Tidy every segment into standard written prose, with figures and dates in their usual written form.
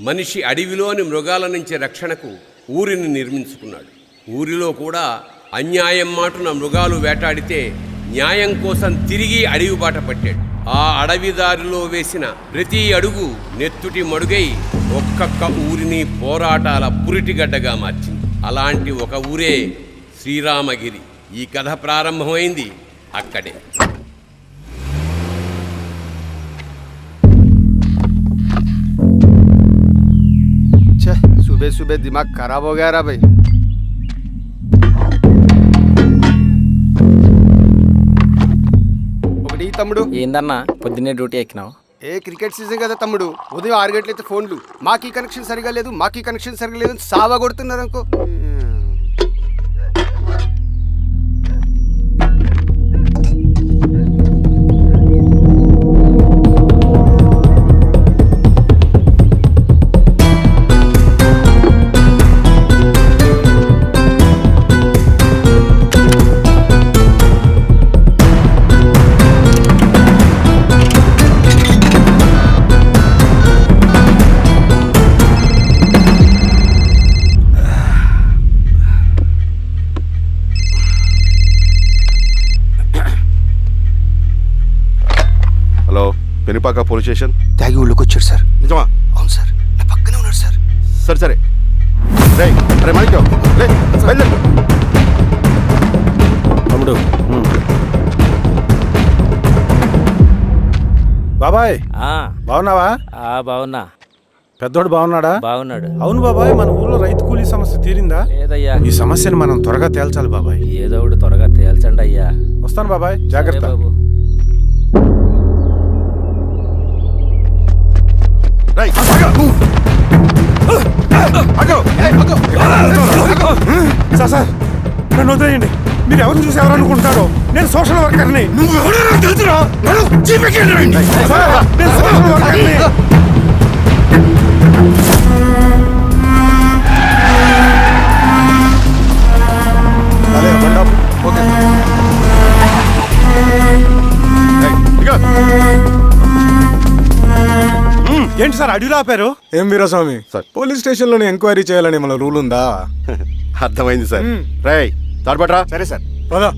మనిషి అడవిలోని మృగాల నుంచి రక్షణకు ఊరిని నిర్మించుకున్నాడు. ఊరిలో కూడా అన్యాయం మాటున మృగాలు వేటాడితే న్యాయం కోసం తిరిగి అడవి బాట పట్టాడు. ఆ అడవిదారిలో వేసిన ప్రతి అడుగు నెత్తుటి మడుగై ఒక్కొక్క ఊరిని పోరాటాల పురిటిగడ్డగా మార్చింది. అలాంటి ఒక ఊరే శ్రీరామగిరి. ఈ కథ ప్రారంభమైంది అక్కడే. सुबह सुबह दिमाग खराब हो गया रा भाई. ఒకటి తమ్ముడు ఏందన్నా పొద్దున్నే డ్యూటీ ఎక్కినావు? క్రికెట్ సీజన్ కదా తమ్ముడు. ఉదయం 6 గంటలైతే ఫోన్లు మాకీ కనెక్షన్ సరిగా లేదు, మాకీ కనెక్షన్ సరిగా లేదు సావా కొడుతున్నారు అనుకో. Penupaka police station. తాగి ఊళ్ళోకి వచ్చాడు సార్. నిజమా? అవును సార్, నా పక్కనే ఉన్నాడు సార్. సరే సరే అరే మాణిక్యం తమ్ముడు. బాబాయ్ బాగున్నావా? బాగున్నా. పెద్దోడు బాగున్నాడా? బాగున్నాడు. అవును బాబాయ్, మన ఊర్లో రైతు కూలీ సమస్య తీరిందా? లేదయ్యా. ఈ సమస్యను మనం త్వరగా తేల్చాలి బాబాయ్. ఏదో ఒకటి త్వరగా తేల్చండి అయ్యా. వస్తాను బాబాయ్, జాగ్రత్త. బాబు. సార్ నన్ను వదిలేయండి. మీరు ఎవరు చూసి ఎవరు అనుకుంటారో, నేను సోషల్ వర్కర్ని. ఏంటి సార్ అడిగిలో ఆపారు? ఏం వీరస్వామి సార్, పోలీస్ స్టేషన్ లోనే ఎంక్వైరీ చేయాలని మన రూల్ ఉందా? అర్థమైంది సార్. రేయ్ తాడుపట్రా. సరే సార్. పదా.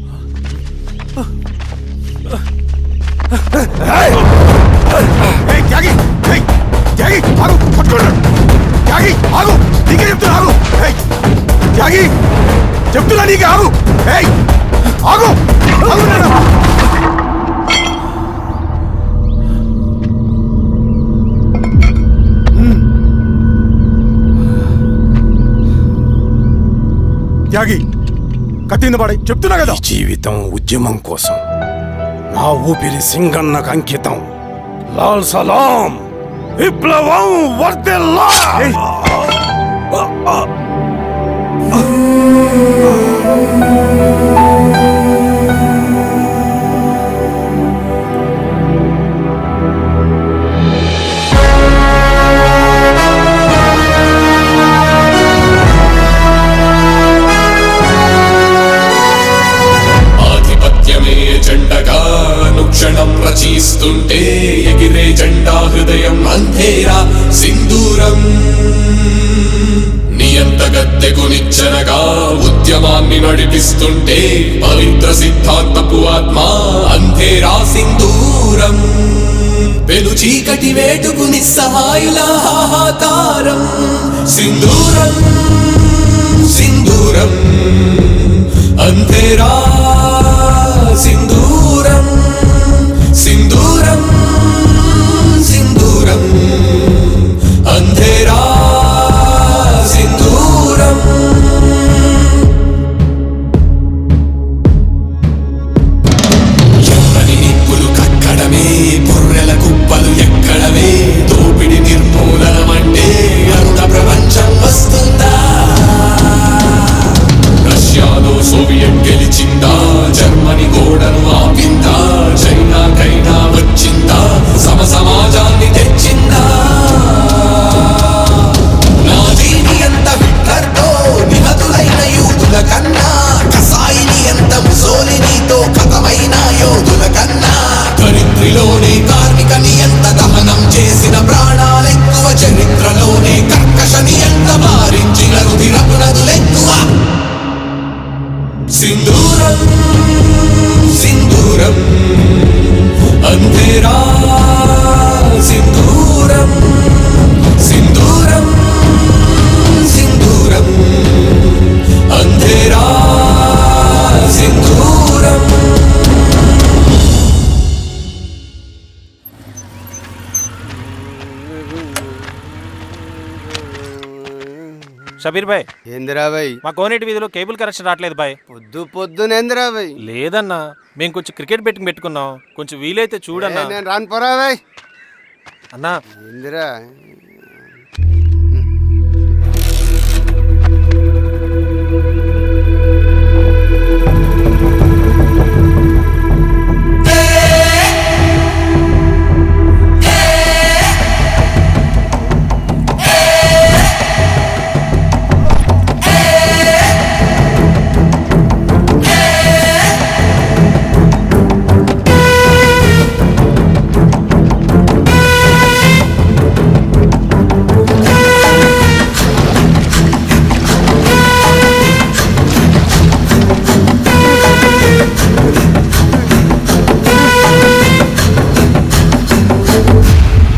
చెప్తున్నా నీకు ఆగు. ఆగు. త్యాగి కట్టింది పడి చెప్తున్నా కదా. జీవితం ఉద్యమం కోసం, నా ఊపిరి సింగన్నకు అంకితం. లాల్ సలాం, విప్లవం వర్ధిల్లా. క్షణం రచిస్తుంటే ఎగిరే జెండా హృదయం అంధేరా సింధూరం. నియంత గద్దెకు నిచ్చెనగా ఉద్యమాన్ని నడిపిస్తుంటే పవిత్ర సిద్ధాంతపు ఆత్మ అంధేరా సింధూరం. వెలు చీకటి వేటుకు నిస్సహాయుల హాహాకారం సింధూరం సింధూరం అంధేరా సింధూరం సింధూరం సింధూరం అంధేరా సింధూరం. ఎవ్వని నిప్పులు కక్కడమే, బుర్రెల కుప్పలు ఎక్కడమే, దోపిడి నిర్మూలనమంటే అంత ప్రపంచం వస్తుందా? రష్యాలో సోవియట్ గెలిచిందా? అంధేరా సింధూరం సింధూరం సింధూరం అంధేరా సింధూరం. షబీర్ భాయ్, ఏందిరా భాయ్? మా కోనేటి వీధిలో కేబుల్ కనెక్షన్ రావట్లేదు భాయ్. పొద్దునేందిరా భాయ్? లేదన్నా, మేము కొంచెం క్రికెట్ బెట్టింగ్ పెట్టుకున్నాం, కొంచెం వీలైతే చూడన్నా. నేను రాను పోరా భాయ్. అన్నా ఏందిరా?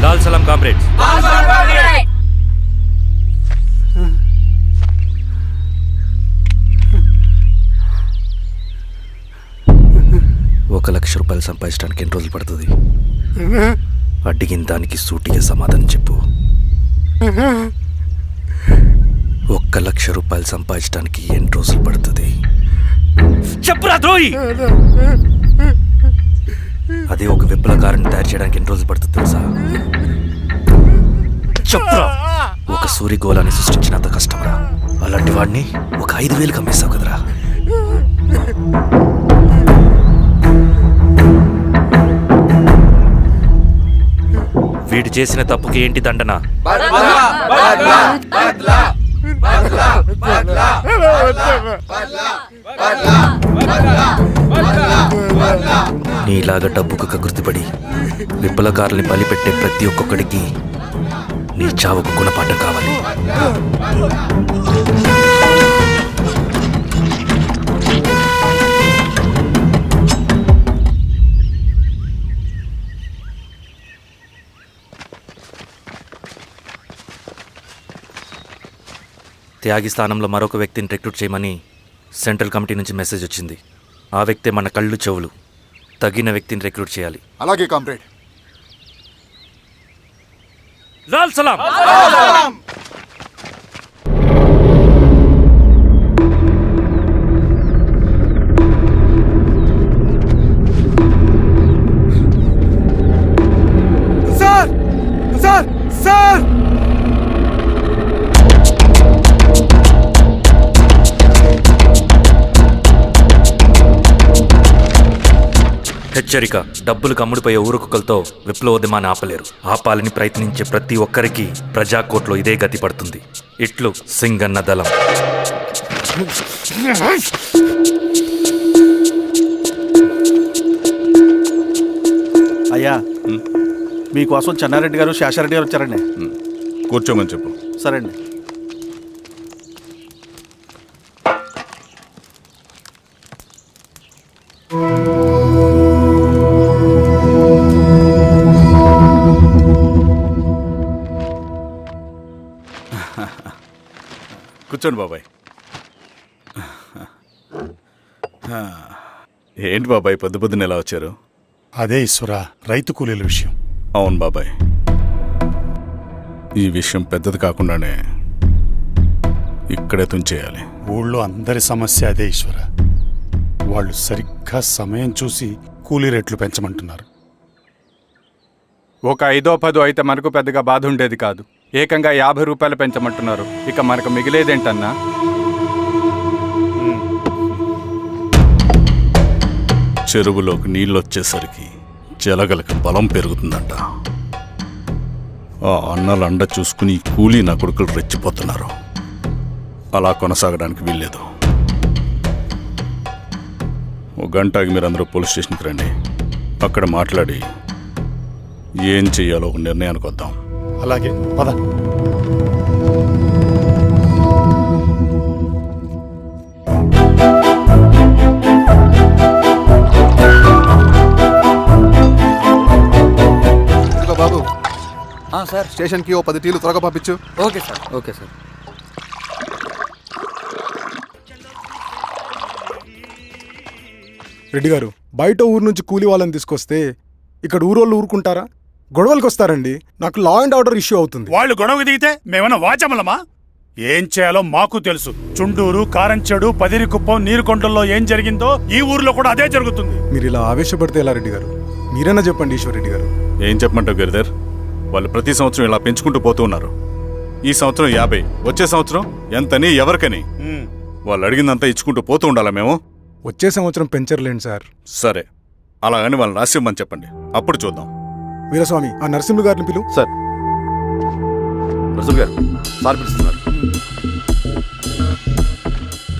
లాల్ సలాం కామ్రేడ్స్. ₹1,00,000 సంపాదించడానికి ఎన్ని రోజులు పడుతుంది? అడిగిన దానికి సూటిగా సమాధానం చెప్పు. ₹1,00,000 సంపాదించడానికి ఎన్ని రోజులు పడుతుంది? చెప్పురా ద్రోహి. అదే ఒక విప్లవకారుని తయారు చేయడానికి ఎన్ని రోజులు పడుతుంది తెలుసా? చెప్పురా. ఒక సూర్యగోళాన్ని సృష్టించినంత కష్టమరా. అలాంటి వాడిని ఒక 5,000 అమ్మేస్తావు కదరా. వీడు చేసిన తప్పుకి ఏంటి దండన? నీలాగా డబ్బుకు కకృతిపడి విప్లవకారుల్ని బలిపెట్టే ప్రతి ఒక్కొక్కడికి నీ చావుకు గుణపాఠం కావాలి. త్యాగి స్థానంలో మరొక వ్యక్తిని రిక్రూట్ చేయమని సెంట్రల్ కమిటీ నుంచి మెసేజ్ వచ్చింది. ఆ వ్యక్తే మన కళ్ళు చెవులు. తగిన వ్యక్తిని రిక్రూట్ చేయాలి. అలాగే కామ్రేడ్. లాల్ సలాం. సార్ సార్ సార్ హెచ్చరిక. డబ్బులు కమ్ముడిపోయే ఊరుకుక్కలతో విప్లవోద్యమాన్ని ఆపలేరు. ఆపాలని ప్రయత్నించే ప్రతి ఒక్కరికి ప్రజాకోర్టులో ఇదే గతి పడుతుంది. ఇట్లు సింగన్న దళం. అయ్యా, మీకోసం చెన్నారెడ్డి గారు శేషారెడ్డి గారు వచ్చారండి. కూర్చోమని చెప్పు. సరే అండి. కూర్చోండి బాబాయ్. ఏంటి బాబాయ్ పొద్దున ఎలా వచ్చారు? అదే ఈశ్వరా, రైతు కూలీల విషయం. అవును బాబాయ్, ఈ విషయం పెద్దది కాకుండానే ఇక్కడే తుంచేయాలి. ఊళ్ళో అందరి సమస్య అదే ఈశ్వర. వాళ్ళు సరిగ్గా సమయం చూసి కూలీ రేట్లు పెంచమంటున్నారు. ఒక 5-10 అయితే మనకు పెద్దగా బాధ ఉండేది కాదు. ఏకంగా ₹50 పెంచమంటున్నారు. ఇక మనకు మిగిలేదేంటన్నా? చెరువులోకి నీళ్ళు వచ్చేసరికి జలగలకి బలం పెరుగుతుందంట. ఆ అన్నల అండ చూసుకుని కూలీ నా కొడుకులు రెచ్చిపోతున్నారు. అలా కొనసాగడానికి వీల్లేదు. ఒక గంటకి మీరందరూ పోలీస్ స్టేషన్కి రండి. అక్కడ మాట్లాడి ఏం చెయ్యాలో ఒక నిర్ణయానికి వద్దాం. అలాగే పద. సార్ స్టేషన్కి ఓ 10 టీలు త్వరగా పంపించు. Okay sir. Okay sir. Reddy గారు, బయట ఊరు నుంచి కూలి వాళ్ళని తీసుకొస్తే ఇక్కడ ఊరోళ్ళు ఊరుకుంటారా? గొడవలకు వస్తారండి. నాకు లా అండ్ ఆర్డర్ ఇష్యూ అవుతుంది. వాళ్ళు గొడవకు దిగితే మేమన్నా వాచమలమా? ఏం చేయాలో మాకు తెలుసు. చుండూరు, కారంచెడు, పదిరికుప్పం, నీరుకొండల్లో ఏం జరిగిందో ఈ ఊర్లో కూడా అదే జరుగుతుంది. మీరు ఇలా ఆవేశపడితే ఎలా రెడ్డి గారు? మీరైనా చెప్పండి ఈశ్వర్ రెడ్డి గారు. ఏం చెప్పమంటావు గిరిధర్? వాళ్ళు ప్రతి సంవత్సరం ఇలా పెంచుకుంటూ పోతూ ఉన్నారు. ఈ సంవత్సరం 50, వచ్చే సంవత్సరం ఎంతని ఎవరికని వాళ్ళు అడిగిందంతా ఇచ్చుకుంటూ పోతూ ఉండాలా మేము? వచ్చే సంవత్సరం పెంచర్లేండి సార్. సరే, అలాగని వాళ్ళని రాసిమ్మని చెప్పండి, అప్పుడు చూద్దాం. వీరస్వామి, ఆ నరసింహులు గారిని పిలు. సార్, నరసింహ గారు సార్ పిలుస్తున్నారు.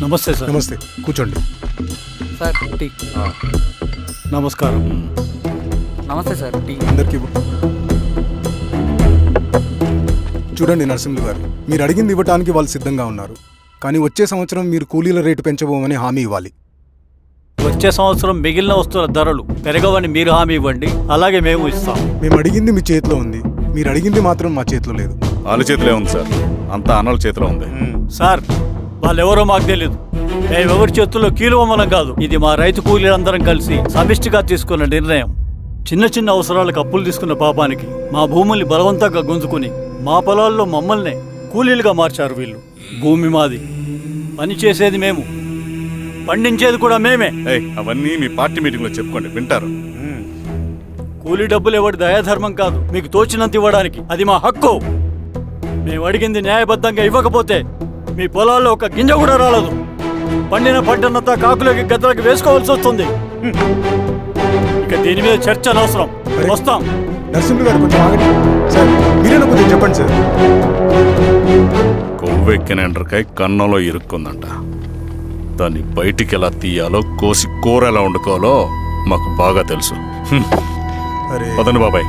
నమస్తే సార్. నమస్తే, కూర్చోండి. Sir tea. నమస్కారం. నమస్తే సార్. టీ అందరికీ ఇవ్వు. చూడండి నరసింహులు గారు, మీరు అడిగింది ఇవ్వటానికి వాళ్ళు సిద్ధంగా ఉన్నారు. కానీ వచ్చే సంవత్సరం మీరు కూలీల రేటు పెంచబోమని హామీ ఇవ్వాలి. వచ్చే సంవత్సరం మిగిలిన వస్తువుల ధరలు పెరగవని మీరు హామీ ఇవ్వండి, అలాగే మేము ఇస్తాం. మేము అడిగింది మీ చేతిలో ఉంది, మీరు అడిగింది మాత్రం మా చేతిలో లేదు. వాళ్ళ చేతిలో ఉంది సార్, అంతా అన్నల చేతిలో ఉంది. సార్, వాళ్ళెవరో మాకు తెలియదు. మేమెవరి చేతుల్లో కీలువమనం కాదు. ఇది మా రైతు కూలీలందరం కలిసి సమిష్టిగా తీసుకున్న నిర్ణయం. చిన్న చిన్న అవసరాలకు అప్పులు తీసుకున్న పాపానికి మా భూముల్ని బలవంతంగా గుంజుకుని మా పొలాల్లో మమ్మల్నే కూలీలుగా మార్చారు వీళ్ళు. భూమి మాది, పని చేసేది మేము, పండించేది కూడా మేమే. అవన్నీ మీ పార్టీ మీటింగ్ లో చెప్పుకోండి, వింటారు. కూలీ డబ్బులు ఎవరి దయాధర్మం కాదు, మీకు తోచినంత ఇవ్వడానికి అది మా హక్కు. మేము అడిగింది న్యాయబద్ధంగా ఇవ్వకపోతే మీ పొలాల్లో ఒక గింజ కూడా రాలదు. పండిన పంటనంతా కాకులకి గద్దలకి వేసుకోవాల్సి వస్తుంది. ఇక దీని మీద చర్చ అనవసరం. వస్తాం. నరసింహులు గారు కొంచెం ఆగండి సార్. మీరైనా కొంచెం చెప్పండి సార్. కొవ్వెక్కిన ఎండ్రకాయ కన్నంలో ఇరుక్కుందంట. దాన్ని బయటికి ఎలా తీయాలో, కోసి కూర ఎలా వండుకోవాలో మాకు బాగా తెలుసు. పదండి బాబాయ్.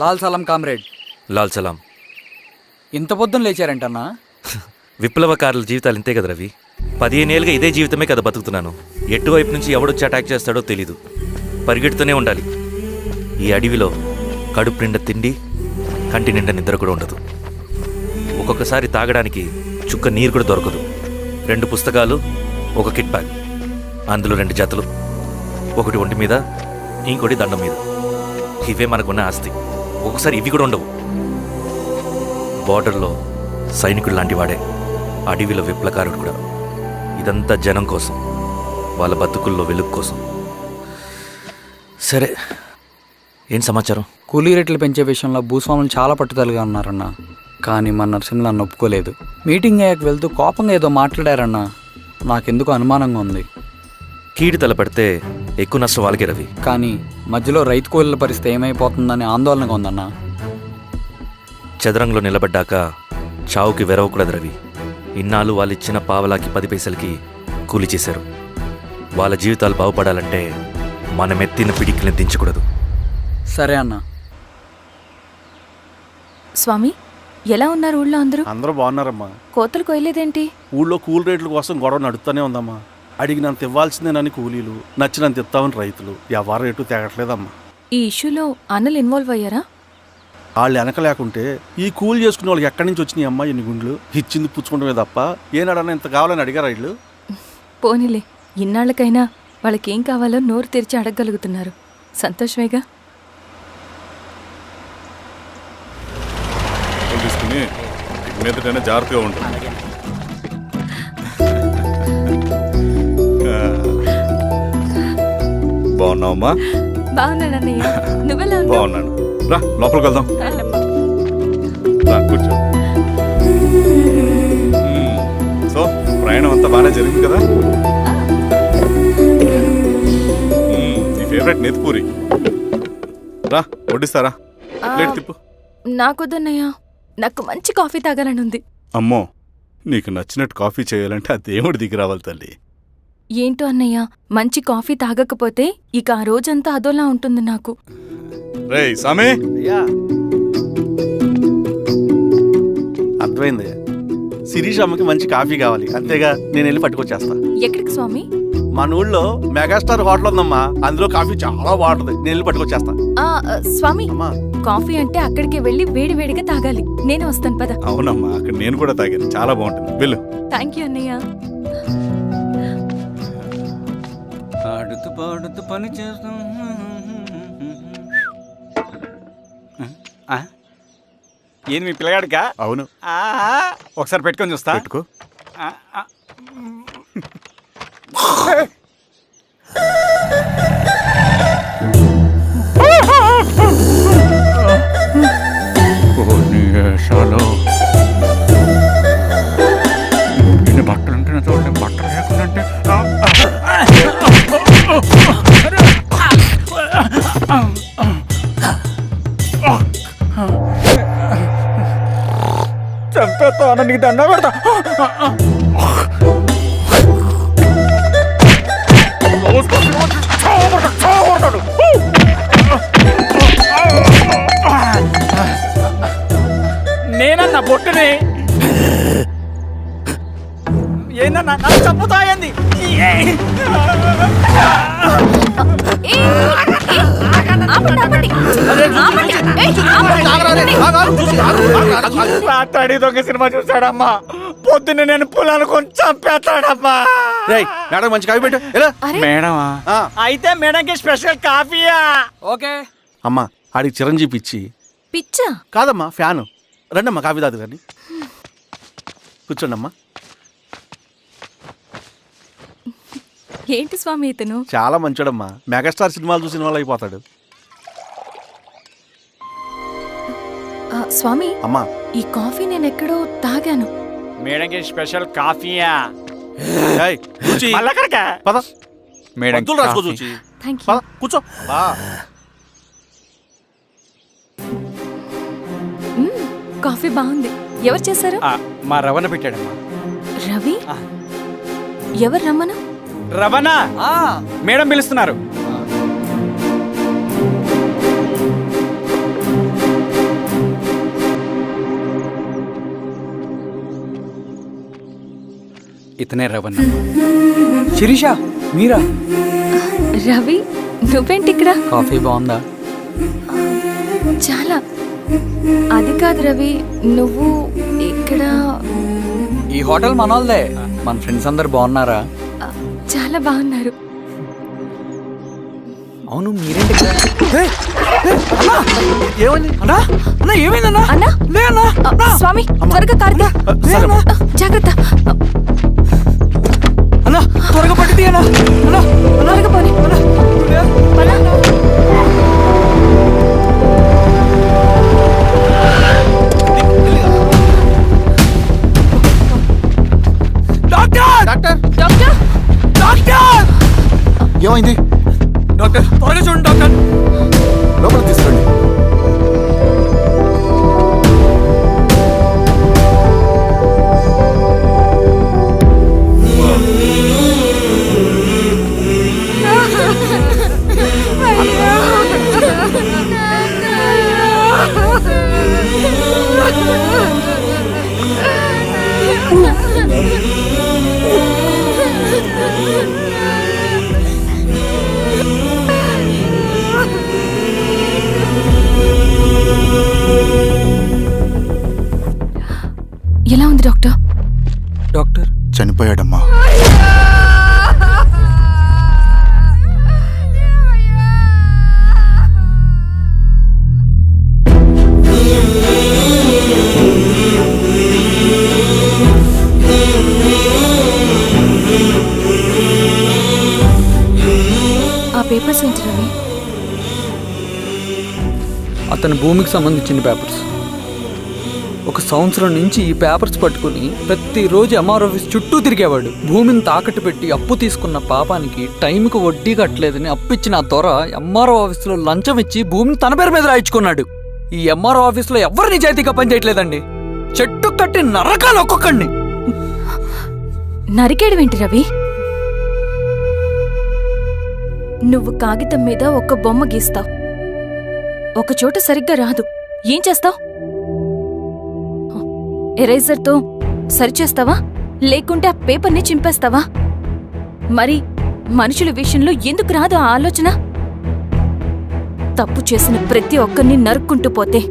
లాల్ సలాం కామ్రేడ్. లాల్ సలాం. ఇంత పొద్దున లేచారంటన్నా? విప్లవకారుల జీవితాలు ఇంతే కదా రవి. 15 ఏళ్ళుగా ఇదే జీవితమే కదా బతుకుతున్నాను. ఎటువైపు నుంచి ఎవడొచ్చి అటాక్ చేస్తాడో తెలీదు. పరిగెడుతూనే ఉండాలి. ఈ అడవిలో కడుపు నిండా తిండి, కంటి నిండా నిద్ర కూడా ఉండదు. ఒక్కొక్కసారి తాగడానికి చుక్క నీరు కూడా దొరకదు. 2 పుస్తకాలు, ఒక కిట్ బ్యాగ్, అందులో 2 జతలు, ఒకటి ఒంటి మీద, ఇంకోటి దండం మీద. ఇవే మనకున్న ఆస్తి. ఒక్కొక్కసారి ఇవి కూడా ఉండవు. బార్డర్లో సైనికుడు లాంటి వాడే, అడవిలో విప్లవకారుడు కూడా. ఇదంతా జనం కోసం, వాళ్ళ బతుకుల్లో వెలుగు కోసం. సరే, ఏం సమాచారం? కూలీ రేట్లు పెంచే విషయంలో భూస్వాములు చాలా పట్టుదలగా ఉన్నారన్నా. కానీ మన నరసింహులు నన్ను ఒప్పుకోలేదు. మీటింగ్ అయ్యాక వెళ్తూ కోపంగా ఏదో మాట్లాడారన్నా. నాకెందుకు అనుమానంగా ఉంది. కీడు తలపడితే ఎక్కువ నష్టం వాళ్ళకే రవి. కానీ మధ్యలో రైతు కూలీల పరిస్థితి ఏమైపోతుందని ఆందోళనగా ఉందన్నా. చదరంగంలో నిలబడ్డాక చావుకి వెరవకూడదు రవి. ఇన్నాళ్ళు వాళ్ళు ఇచ్చిన పావలాకి 10 పైసలకి కూలి చేశారు. వాళ్ళ జీవితాలు బాగుపడాలంటే మనం ఎత్తిన పిడికిని దించకూడదు. సరే అన్నా. స్వామి, ఎలా ఉన్నారు ఊళ్ళో అందరూ? అందరూ బాగున్నారమ్మా. కోతలు కొయ్యలేదేంటి? ఊళ్ళో కూలి రేట్ల కోసం గొడవ నడుస్తూనే ఉందమ్మా. అడిగినంత ఇవ్వాల్సిందేనని కూలీలు, నచ్చినంత ఇస్తామని రైతులు. ఎవరు రేటు తేగట్లేదమ్మా. ఈ ఇష్యూలో అన్నలు ఇన్వాల్వ్ అయ్యారా? వాళ్ళు వెనక లేకుంటే ఈ కూలి చేసుకునే వాళ్ళకి ఎక్కడి నుంచి వచ్చినాయి అమ్మా ఎన్ని గుండ్లు? ఇచ్చింది పుచ్చుకుంటమే తప్ప ఏనాడన్నా ఇంత కావాలని అడిగారు వీళ్ళు. పోనీలే, ఇన్నాళ్ళకైనా వాళ్ళకేం కావాలో నోరు తెరిచి అడగగలుగుతున్నారు. సంతోషమేగా. తీసుకుని మీదటైనా జాగ్రత్తగా ఉంటుంది. బాగున్నావమ్మా? బాగున్నానన్నయ్య, నువ్వెలా ఉన్నావు? బాగున్నాను. రా లోపలికి వెళ్దాం. రా కూర్చో. సో ప్రయాణం అంతా బాగానే జరిగింది కదా? నీ ఫేవరెట్ నెత్తిపూరి. రా వడ్డిస్తారా? ప్లేట్ తిప్పు. నాకొద్దన్నయ్య, నాకు మంచి కాఫీ తాగాలని ఉంది. అమ్మో, నీకు నచ్చినట్టు కాఫీ చేయాలంటే ఆ దేవుడి దిగి రావాలి తల్లి. ఏంటో అన్నయ్య, మంచి కాఫీ తాగకపోతే ఇక ఆ రోజంతా అదోలా ఉంటుంది నాకు. రేయ్ సామే, అర్థమైంది. శిరీష్ అమ్మకి మంచి కాఫీ కావాలి, అంతేగా నేను వెళ్ళి పట్టుకొచ్చేస్తా. ఎక్కడికి స్వామి? మన ఊళ్ళో మెగాస్టార్ హోటల్ ఉందమ్మా, అందులో కాఫీ చాలా బాగుంటుంది, నేను వెళ్ళి పట్టుకొచ్చేస్తా. స్వామి, కాఫీ అంటే అక్కడికి వెళ్ళి వేడి వేడిగా తాగాలి. నేను వస్తాను పద. అవునమ్మా, అక్కడ నేను కూడా తాగాను, చాలా బాగుంటుంది, వెళ్ళు. థ్యాంక్ యూ అన్నయ్య. ఆడుతూ పాడుతూ పని చేస్తాం. ఏంది మీ పిల్లగాడికా? అవును. ఒకసారి పెట్టుకొని చూస్తా. పెట్టుకో. బట్టలు అంటే చూడండి, బట్టలు లేకుండా చంపేస్తా, నీకు దండ పెడతా. నేనన్నా బొట్టుని ఏందన్నా నాకు చంపుతాయంది. రాత్రి దొంగ సినిమా చూసాడమ్మా, పొద్దున్న నేను పొలాన్ని కొంచెం చంపేస్తాడమ్మా. మేడం మంచి కాఫీ పెట్టు. మేడమా? అయితే మేడంకి స్పెషల్ కాఫీయా? ఓకే అమ్మా, ఆడికి చిరంజీవి ఇచ్చి. పిచ్చా? కాదమ్మా, ఫ్యాను. రండమ్మా కాఫీ తాదు కానీ. కూర్చోండి అమ్మా. ఏంటి స్వామి ఇతను? చాలా మంచోడమ్మా, మెగాస్టార్ సినిమాలు చూసిన వాళ్ళు అయిపోతాడు. స్వామి అమ్మా, ఈ కాఫీ నేను ఎక్కడో తాగాను. మేడంకి స్పెషల్ కాఫీయా? పద మేడం రాసుకో చూచి. కూర్చో. కాఫీ బాగుంది. ఎవరు చేశారు? మా రవణ పెట్టాడమ్మా. రవి? ఎవరు రమ్మను? రవణ మేడం పిలుస్తున్నారు. ఇతనే రవణ. శిరీష, మీరా? రవి, నువ్వేంటి ఇక్కడ? కాఫీ బాగుందా? చాలా. అది కాదు రవి, నువ్వు ఇక్కడ. ఈ హోటల్ మనోల్దే. మన ఫ్రెండ్స్ అందరు బాగున్నారా? చాలా బాగున్నారు. అవును, మీరేంటి? ఏమైందన్నా? స్వామి త్వరగా కారుగా. జాగ్రత్త అన్నా, త్వరగా పట్టి తీయనా. త్వరగా పోనీ. ఏమైంది డాక్టర్? త్వరగా చూడండి డాక్టర్. లోపల తీసుకురండి. ఎలా ఉంది డాక్టర్? డాక్టర్ చనిపోయాడమ్మా. ఆ పేపర్స్ ఏంటి రవి? అతని భూమికి సంబంధించిన పేపర్స్. ఒక సంవత్సరం నుంచి ఈ పేపర్స్ పట్టుకుని ప్రతిరోజు ఎంఆర్ ఆఫీస్ చుట్టూ తిరిగేవాడు. భూమిని తాకట్టు పెట్టి అప్పు తీసుకున్న పాపానికి టైంకి వడ్డీ కట్టలేదని అప్పిచ్చిన ఆ దొర ఎంఆర్ఓ ఆఫీస్లో లంచం ఇచ్చి భూమిని తన పేరు మీద రాయించుకున్నాడు. ఈ ఎంఆర్ఓ ఆఫీస్లో ఎవరు నిజాయితీగా పనిచేయట్లేదండి. చెట్టు కట్టి నరకాలు ఒక్కొక్కడిని. నరికేయడమేంటి రవి? నువ్వు కాగితం మీద ఒక బొమ్మ గీస్తావు, ఒక చోట సరిగ్గా రాదు, ఏం చేస్తావు? ఎరేజర్తో సరిచేస్తావా లేకుంటే ఆ పేపర్ని చింపేస్తావా? మరి మనుషుల విషయంలో ఎందుకు రాదు ఆ ఆలోచన? తప్పు చేసిన ప్రతి ఒక్కరిని నరుక్కుంటూ పోతే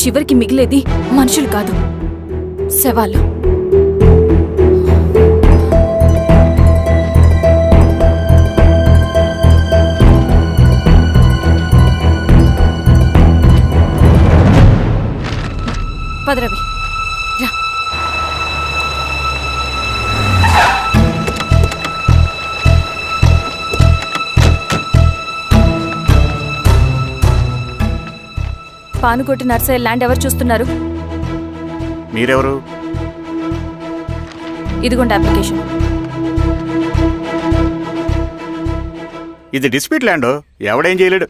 చివరికి మిగిలేది మనుషులు కాదు, శవాలు. పదరవి రా. పానుకోటి నర్సయ్య ల్యాండ్ ఎవరు చూస్తున్నారు? మీరెవరు? ఇదిగోండి అప్లికేషన్. ఇది డిస్ప్యూట్ ల్యాండ్, ఎవడేం చేయలేడు.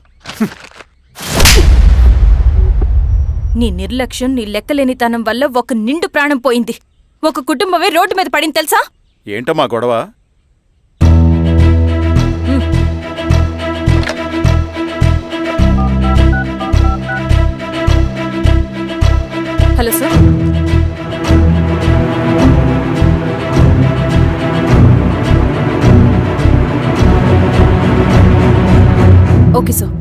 నీ నిర్లక్ష్యం, నీ లెక్కలేనితనం వల్ల ఒక నిండు ప్రాణం పోయింది. ఒక కుటుంబమే రోడ్డు మీద పడింది తెలుసా? ఏంటమ్మా గొడవ? Hello sir. Okay sir.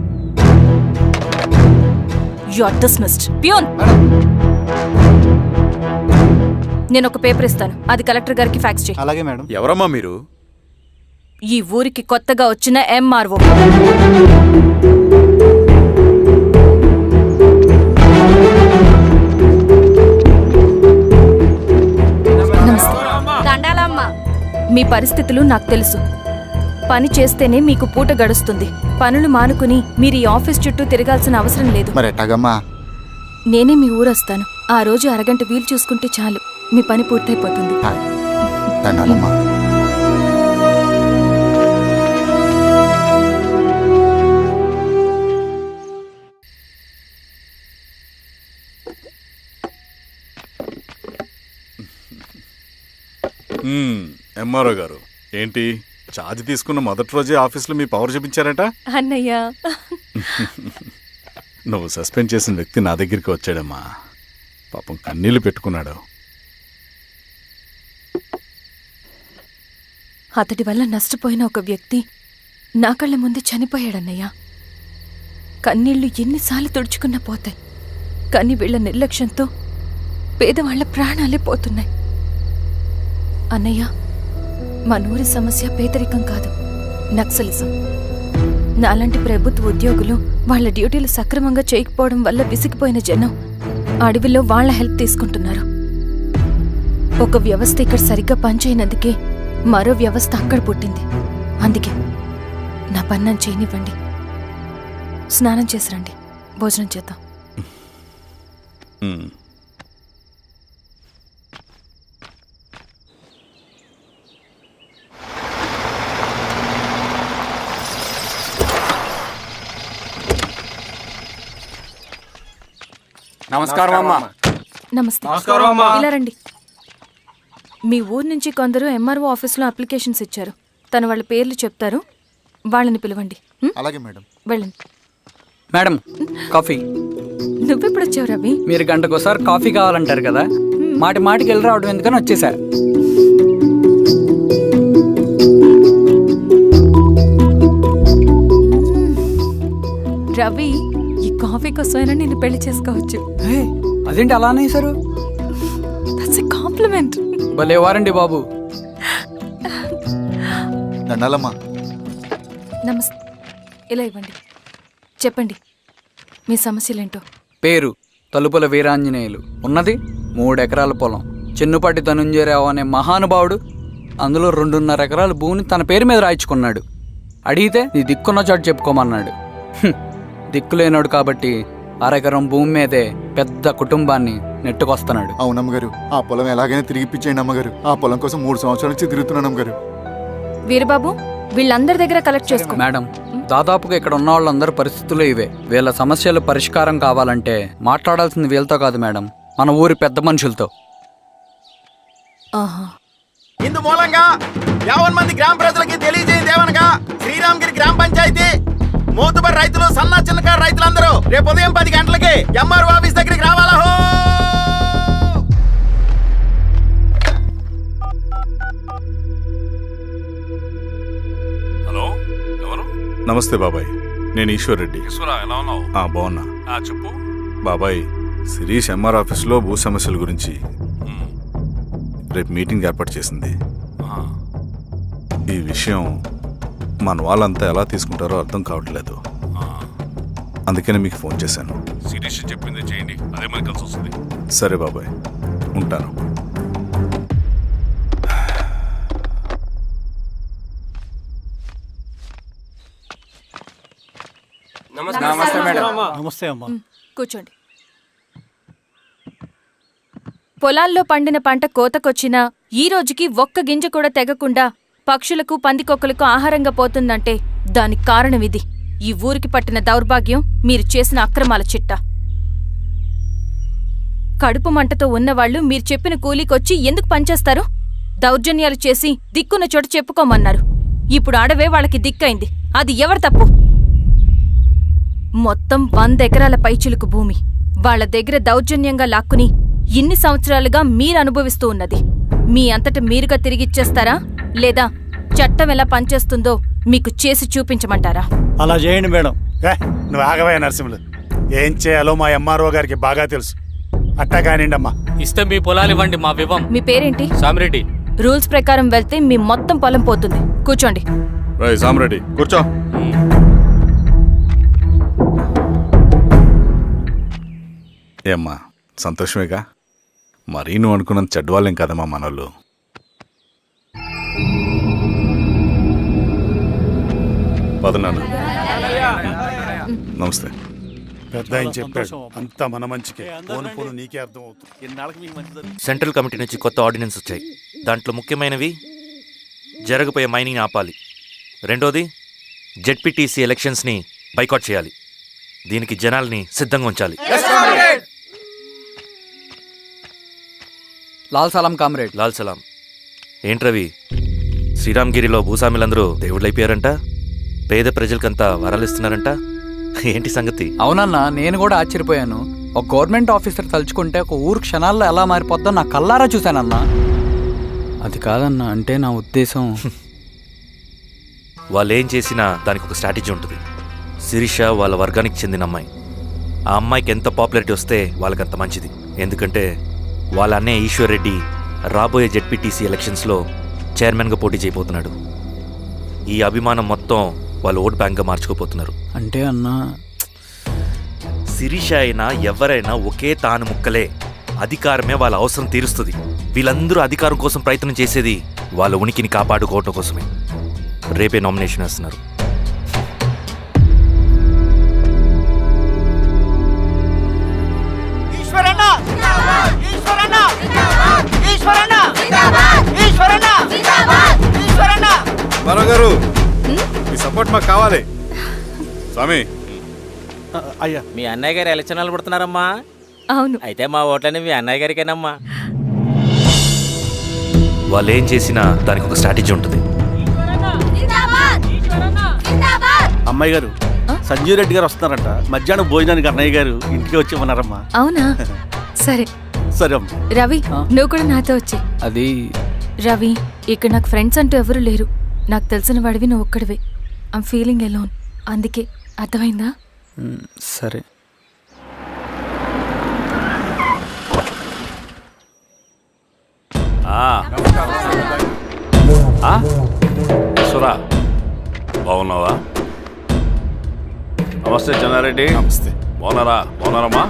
You are dismissed. Peon, నేను ఒక పేపర్ ఇస్తాను, అది కలెక్టర్ గారికి ఫ్యాక్స్ చేయి. అలాగే మేడం. ఎవరమ్మా మీరు? ఈ ఊరికి కొత్తగా వచ్చిన ఎంఆర్ఓ. మీ పరిస్థితులు నాకు తెలుసు. పని చేస్తేనే మీకు పూట గడుస్తుంది. పనులు మానుకుని మీరు ఈ ఆఫీస్ చుట్టూ తిరగాల్సిన అవసరం లేదు. నేనే మీ ఊరొస్తాను. ఆ రోజు అరగంట వీలు చూసుకుంటే చాలు, మీ పని పూర్తయిపోతుంది. ఎంఆర్ఓ గారు, ఏంటి ఛార్జ్ తీసుకున్న మొదటి రోజే ఆఫీస్లో మీ పవర్ చూపించారట? అన్నయ్య, నువ్వు సస్పెండ్ చేసిన వ్యక్తి నా దగ్గరికి వచ్చాడమ్మా. పాపం కన్నీళ్లు పెట్టుకున్నాడు. అతడి వల్ల నష్టపోయిన ఒక వ్యక్తి నా కళ్ళ ముందే చనిపోయాడన్నయ్య. కన్నీళ్లు ఎన్నిసార్లు తుడుచుకున్నా పోతాయి, కానీ వీళ్ల నిర్లక్ష్యంతో పేదవాళ్ల ప్రాణాలే పోతున్నాయి. అన్నయ్య, మా నూరి సమస్య పేదరికం కాదు, నక్సలిజం. నాలాంటి ప్రభుత్వ ఉద్యోగులు వాళ్ల డ్యూటీలు సక్రమంగా చేయకపోవడం వల్ల విసిగిపోయిన జనం అడవిలో వాళ్ల హెల్ప్ తీసుకుంటున్నారు. ఒక వ్యవస్థ ఇక్కడ సరిగ్గా పనిచేయనందుకే మరో వ్యవస్థ అక్కడ పుట్టింది. అందుకే నా పన్నం చేయనివ్వండి. స్నానం చేసిరండి, భోజనం చేద్దాం. నమస్కారం అమ్మా. నమస్తే. ఇలా రండి. మీ ఊరు నుంచి కొందరు ఎంఆర్ఓ ఆఫీస్లో అప్లికేషన్స్ ఇచ్చారు. తను వాళ్ళ పేర్లు చెప్తారు, వాళ్ళని పిలవండి. అలాగే మేడం. వెళ్ళండి. Madam, coffee. నువ్వెప్పుడు వచ్చావు రవి? మీరు గంటకోసారి కాఫీ కావాలంటారు కదా, మాటి మాటికి వెళ్ళి రావడం ఎందుకని వచ్చేసా. రవి, ఈ కాఫీ కోసమైనా నేను పెళ్లి చేసుకోవచ్చు. అదేంటి అలా అనేసారు? That's a compliment. భలే వారండి బాబు. నమస్తే. ఇలా ఇవ్వండి. చెప్పండి, మీ సమస్యలేంటో. పేరు తలుపుల వీరాంజనేయులు. ఉన్నది 3 ఎకరాల పొలం. చెన్నుపాటి ధనుంజయరావు అనే మహానుభావుడు అందులో 2.5 ఎకరాల భూమిని తన పేరు మీద రాయించుకున్నాడు. అడిగితే నీ దిక్కున్న చోటు చెప్పుకోమన్నాడు. దిక్కులేనాడు కాబట్టి 1/2 ఎకరం భూమి మీదే పెద్ద కుటుంబాన్ని నెట్టుకొస్తున్నాడు. అవునమ్మగారు, ఆ పొలం ఎలాగైనా తిరిగిపించేయండి అమ్మగారు. ఆ పొలం కోసం 3 సంవత్సరాల నుంచి తిరుగుతున్నాను అమ్మగారు. వీరబాబు, వీళ్ళందరి దగ్గర కలెక్ట్ చేసుకో. మేడం, దాదాపుగా ఇక్కడ ఉన్న వాళ్ళందరి పరిస్థితులు ఇవే. వీళ్ళ సమస్యలు పరిష్కారం కావాలంటే మాట్లాడాల్సింది వీళ్ళతో కాదు మేడం, మన ఊరి పెద్ద మనుషులతో. ఇందు మూలంగా 50 మంది గ్రామ ప్రజలకి తెలియజేయదేవనగా శ్రీరామగిరి గ్రామ పంచాయతీ మోతుబరి రైతులు, సన్న చిన్నకారు రైతులందరూ రేపు ఉదయం 10 గంటలకి ఎంఆర్ఓ ఆఫీస్ దగ్గరికి రావాలా. హలో, ఎవరు? నమస్తే బాబాయ్, నేను ఈశ్వర్ రెడ్డి. ఈశ్వరా, ఎలా ఉన్నావు? బాగున్నా. చెప్పు. బాబాయ్, శిరీష్ ఎంఆర్ ఆఫీస్లో భూ సమస్యల గురించి రేపు మీటింగ్ ఏర్పాటు చేసింది. ఈ విషయం మన వాళ్ళంతా ఎలా తీసుకుంటారో అర్థం కావట్లేదు. అందుకనే మీకు ఫోన్ చేశాను. శిరీష్ చెప్పింది చేయండి, అదే మనకి కలిసి వస్తుంది. సరే బాబాయ్, ఉంటాను. నమస్తే మేడం. నమస్తే అమ్మా. కూర్చోండి. పొలాల్లో పండిన పంట కోతకొచ్చినా ఈ రోజుకి ఒక్క గింజ కూడా తెగకుండా పక్షులకు పందికొక్కలకు ఆహారంగా పోతుందంటే దానికి కారణమిది. ఈ ఊరికి పట్టిన దౌర్భాగ్యం మీరు చేసిన అక్రమాల చిట్టా. కడుపు మంటతో ఉన్నవాళ్లు మీరు చెప్పిన కూలీకొచ్చి ఎందుకు పనిచేస్తారు? దౌర్జన్యాలు చేసి దిక్కున్న చోట చెప్పుకోమన్నారు. ఇప్పుడు అడవే వాళ్ళకి దిక్కైంది. అది ఎవరి తప్పు? మొత్తం 100 ఎకరాల పైచిలుకు భూమి వాళ్ల దగ్గర దౌర్జన్యంగా లాక్కుని ఇన్ని సంవత్సరాలుగా మీరు అనుభవిస్తూ ఉన్నది. మీ అంతట మీరుగా తిరిగిచ్చేస్తారా, లేదా చట్టం ఎలా పనిచేస్తుందో మీకు చేసి చూపించమంటారా? అలా చేయండి మేడం. నువ్వు ఆగవయ్య నరసింహులు. ఏం చేయాలో మా ఎంఆర్ఓ గారికి బాగా తెలుసు. అట్టా కానిండమ్మా. ఇస్తే మీ పొలాలు ఇవ్వండి, మా వివం. మీ పేరేంటి? సామిరెడ్డి. రూల్స్ ప్రకారం వెళ్తే మీ మొత్తం పొలం పోతుంది. కూర్చోండి. సామిరెడ్డి కూర్చో. ఏమ్మా, సంతోషమేగా? మరీ నువ్వు అనుకున్నంత చెడ్డవాళ్ళేం కదమ్మా మనోళ్ళు. పదనాన్న. నమస్తే. పెద్ద ఆయన చెప్పాడు, అంతా మన మంచికే. పోను పోను నీకే అర్థం అవుతుంది. సెంట్రల్ కమిటీ నుంచి కొత్త ఆర్డినెన్స్ వచ్చాయి. దాంట్లో ముఖ్యమైనవి జరగబోయే మైనింగ్ ఆపాలి, రెండోది జెడ్పీటీసీ ఎలక్షన్స్ని బైకాట్ చేయాలి, దీనికి జనాల్ని సిద్ధంగా ఉంచాలి. లాల్ సలాం కామ్రేడ్. లాల్ సలాం. ఏంట్రవి, శ్రీరామ్గిరిలో భూస్వాములందరూ దేవుళ్ళైపోయారంట, పేద ప్రజలకంతా వరాలిస్తున్నారంట, ఏంటి సంగతి? అవునన్నా, నేను కూడా ఆశ్చర్యపోయాను. ఒక గవర్నమెంట్ ఆఫీసర్ తలుచుకుంటే ఒక ఊరు క్షణాల్లో ఎలా మారిపోద్దో నా కల్లారా చూశానన్నా. అది కాదన్నా, అంటే నా ఉద్దేశం వాళ్ళు ఏం చేసినా దానికి ఒక స్ట్రాటజీ ఉంటుంది. శిరీష వాళ్ళ వర్గానికి చెందిన అమ్మాయి. ఆ అమ్మాయికి ఎంత పాపులారిటీ వస్తే వాళ్ళకంత మంచిది. ఎందుకంటే వాళ్ళ అన్నయ్య ఈశ్వర్ రెడ్డి రాబోయే జెడ్పీటీసీ ఎలక్షన్స్లో చైర్మన్గా పోటీ చేయబోతున్నాడు. ఈ అభిమానం మొత్తం వాళ్ళు ఓట్ బ్యాంక్గా మార్చుకోపోతున్నారు. అంటే అన్నా, శిరీష అయినా ఎవరైనా ఒకే తాను ముక్కలే. అధికారమే వాళ్ళ అవసరం తీరుస్తుంది. వీళ్ళందరూ అధికారం కోసం ప్రయత్నం చేసేది వాళ్ళ ఉనికిని కాపాడుకోవటం కోసమే. రేపే నామినేషన్ వేస్తున్నారు. గారు, మీ సపోర్ట్ మాకు కావాలి. స్వామి. అయ్యా, మీ అన్నయ్య గారు ఎలక్షన్ నిలబడుతున్నారమ్మా? అవును. అయితే మా ఓట్లని మీ అన్నయ్య గారికేనమ్మా. వాళ్ళు ఏం చేసినా దానికి ఒక స్ట్రాటజీ ఉంటుంది. అమ్మాయి గారు, సంజీవ్ రెడ్డి గారు వస్తున్నారంట. మధ్యాహ్నం భోజనానికి అన్నయ్య గారు ఇంటికి వచ్చి ఉన్నారమ్మా. అవునా? సరే సరే అమ్మ. రవి, నువ్వు కూడా నాతో వచ్చి. అది రవి, ఇక్కడ నాకు ఫ్రెండ్స్ అంటూ ఎవరు లేరు. నాకు తెలిసిన వాడివి నువ్వు ఒక్కడివే. I'm feeling alone. అందుకే, అర్థమైందా? సరే. సురా, బాగున్నావా? నమస్తే చెన్నారెడ్డి. నమస్తే. బాగున్నారమ్మా?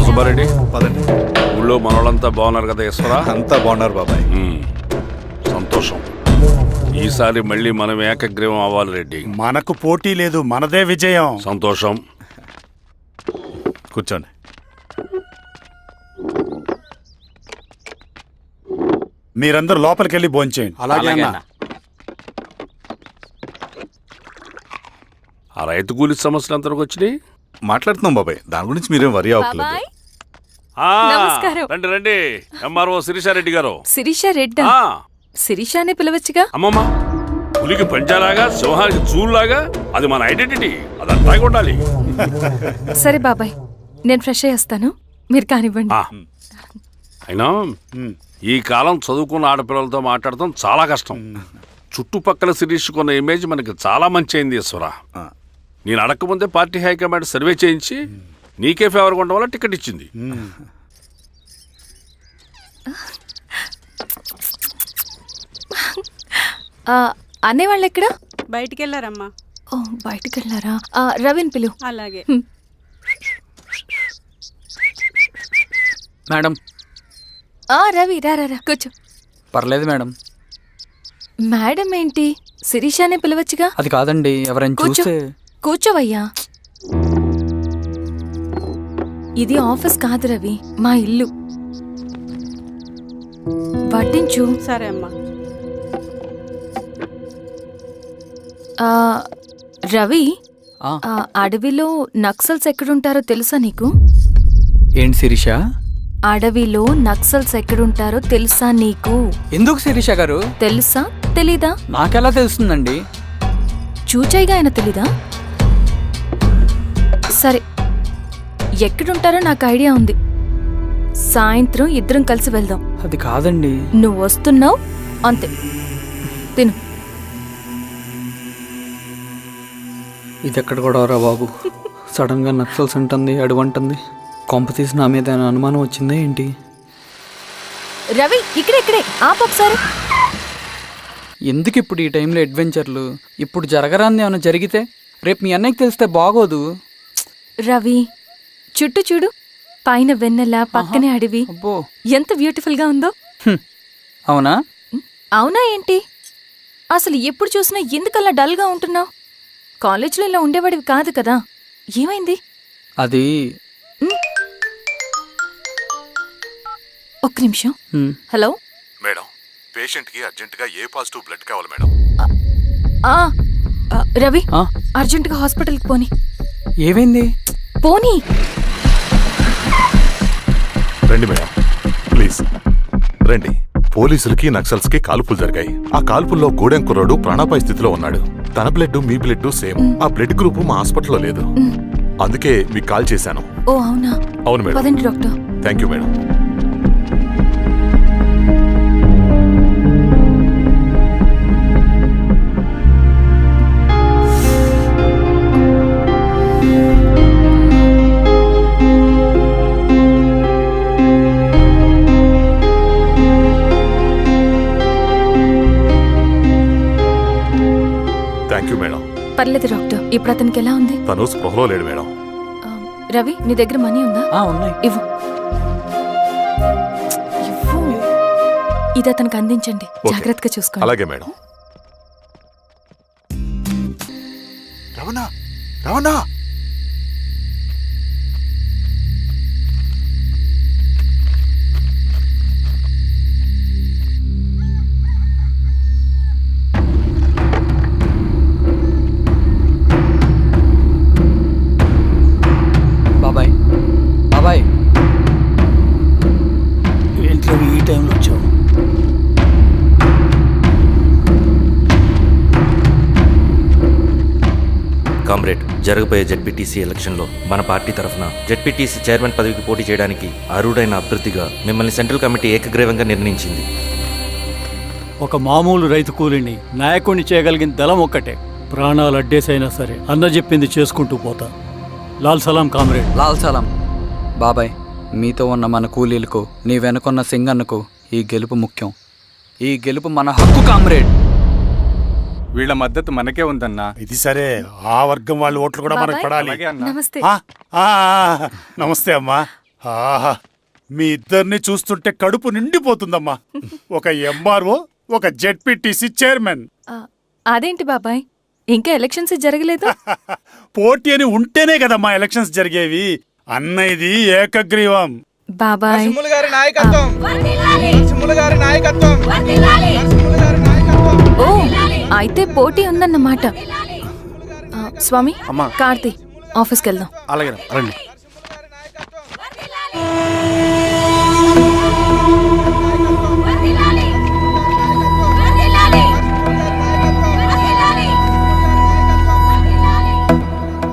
సుబ్బారెడ్డి, పదండి. ఊళ్ళో మనోళ్ళంతా బాగున్నారు కదా ఈశ్వరా? అంతా బాగున్నారు బాబాయ్. సంతోషం. ఈసారి మళ్ళీ మనం ఏకగ్రీవం అవ్వాలి రెడ్డి. మనకు పోటీ లేదు, మనదే విజయం. సంతోషం. కూర్చోండి. మీరందరూ లోపలికి వెళ్ళి భోంచేయండి. అలాగే అన్న. ఆ రైతు కూలి సమస్యలు ఎంతవరకు వచ్చినాయి? మాట్లాడుతున్నాం బాబాయ్, దాని గురించి మీరేం వరి అవ్వట్లేదు. నమస్కారం. రండి రండి. ఎంఆర్ఓ శిరీషారెడ్డి గారు. శిరీష రెడ్డా? శిరీషానే పిలవచ్చుగా. అమ్మమ్మ, పులికి పంచాలాగా, సింహానికి చూలాగా అది మన ఐడెంటిటీ. అదంతా ఉండాలి. సరే బాబాయ్, నేను ఫ్రెష్ అయ్యేస్తాను, మీరు కానివ్వండి. అయినా ఈ కాలం చదువుకున్న ఆడపిల్లలతో మాట్లాడటం చాలా కష్టం. చుట్టుపక్కల శిరీష్ కొన్న ఇమేజ్ మనకి చాలా మంచి అయింది ఈశ్వర. నేను అడగకముందే పార్టీ హైకమాండ్ సర్వే చేయించి నీకే ఫేవర్గా ఉండడం వల్ల టికెట్ ఇచ్చింది. అనేవాళ్ళు ఎక్కడ? బయటికి వెళ్ళారమ్మా. ఓ బయటికి వెళ్ళారా? రవిని పిలు. అలాగే. మేడం. రవి రా రా కూర్చో. పర్లేదు మేడం. మేడం ఏంటి? శిరీషానే పిలవచ్చుగా. అది కాదండి, ఎవరైనా చూస్తే. కూర్చోవయ్యా. ఇది ఆఫీస్ కాదు రవి, మా ఇల్లు. వడ్డించు. సరే అమ్మా. రవి, అడవిలో నక్సల్స్ ఎక్కడుంటారో తెలుసా నీకు? ఏంటి శిరీష? అడవిలో నక్సల్స్ ఎక్కడుంటారో తెలుసా నీకు? ఎందుకు శిరీష గారు? తెలుసా తెలీదా? నాకెలా తెలుస్తుందండి? చూచాయిగా ఆయన తెలీదా? సరే, ఎక్కడుంటారో నాకు ఐడియా ఉంది. సాయంత్రం ఇద్దరం కలిసి వెళ్దాం. అది కాదండి. నువ్వు వస్తున్నావు అంతే. తిను. ఇది ఎక్కడ కూడా రా బాబు. సడన్ గా నక్సల్స్ అంటుంది, అడుగుంటుంది. కొంప తీసి నా మీద అనుమానం వచ్చిందే ఏంటి? రవి ఇక్కడే ఆపొకసారి. ఎందుకు ఇప్పుడు ఈ టైంలో అడ్వెంచర్లు? ఇప్పుడు జరగరాంది ఏమైనా జరిగితే రేపు మీ అన్నయ్యకి తెలిస్తే బాగోదు. రవి చుట్టూ చూడు, పైన వెన్నెల, పక్కనే అడవి. ఎంత బ్యూటిఫుల్ గా ఉందో. అవునా? అవునా ఏంటి? అసలు ఎప్పుడు చూసినా ఎందుకలా డల్ గా ఉంటున్నావు? కాలేజీలో ఇలా ఉండేవాడివి కాదు కదా, ఏమైంది? అది ఒక్క నిమిషం. హలో మేడం, పేషెంట్ కి అర్జెంట్ గా ఏ పాజిటివ్ బ్లడ్ కావాలి మేడం. రవి అర్జెంట్ గా హాస్పిటల్కి పోని. ఏమైంది? పోనీ. రండి మేడం, ప్లీజ్ రండి. పోలీసులకి నక్సల్స్ కి కాల్పులు జరిగాయి. ఆ కాల్పుల్లో గూడెం కుర్రాడు ప్రాణాపాయ స్థితిలో ఉన్నాడు. తన బ్లడ్ మీ బ్లడ్ సేమ్. ఆ బ్లడ్ గ్రూప్ మా హాస్పిటల్లో లేదు, అందుకే మీకు కాల్ చేశాను. ఓ అవునా? అవును మేడం. పదండి డాక్టర్. Thank you madam. పర్లేదు డాక్టర్. ఇప్పుడు అతనికి ఎలా ఉంది? తను స్పృహలో లేడు మేడం. రవి నీ దగ్గర మనీ ఉందా? ఉన్నాయి. ఇవ్వు. ఇది అతనికి అందించండి, జాగ్రత్తగా చూసుకోండి. అలాగే మేడం. రవణ రవణ బాబాయ్. బాబాయ్ ఏంట్లో ఈ టైంలో వచ్చావు? కామ్రేడ్, జరగబోయే జెడ్పీటీసీ ఎలక్షన్లో మన పార్టీ తరఫున జెడ్పీటీసీ చైర్మన్ పదవికి పోటీ చేయడానికి అర్హుడైన అభ్యర్థిగా మిమ్మల్ని సెంట్రల్ కమిటీ ఏకగ్రీవంగా నిర్ణయించింది. ఒక మామూలు రైతు కూలిని నాయకుడిని చేయగలిగిన దళం ఒక్కటే. ప్రాణాలు అడ్డేసైనా సరే అన్న చెప్పింది చేసుకుంటూ పోతా. లాల్ సలాం కామ్రేడ్. లాల్ సలాం. బాబాయ్, మీతో ఉన్న మన కూలీలకు, నీ వెనుకున్న సింగన్నకు ఈ గెలుపు ముఖ్యం. ఈ గెలుపు మన హక్కు కామ్రేడ్. వీళ్ళ మద్దతు మనకే ఉందన్నా. ఇది సరే, ఆ వర్గం వాళ్ళ ఓట్లు కూడా మనకు పడాలి. నమస్తే. నమస్తే అమ్మా. మీ ఇద్దరిని చూస్తుంటే కడుపు నిండిపోతుందమ్మా. ఒక ఎంఆర్ఓ, ఒక జెడ్పీటీసీ చైర్మన్. అదేంటి బాబాయ్, ఇంకా ఎలక్షన్స్ జరగలేదు? పోటీ అని ఉంటేనే కదమ్మా ఎలక్షన్స్ జరిగేవి. అన్నయ్యది ఏకగ్రీవం. బాబాయ్ ఓ అయితే పోటీ ఉందన్నమాట. స్వామి, కార్తీ, ఆఫీస్కి వెళ్దాం. అలాగే రండి.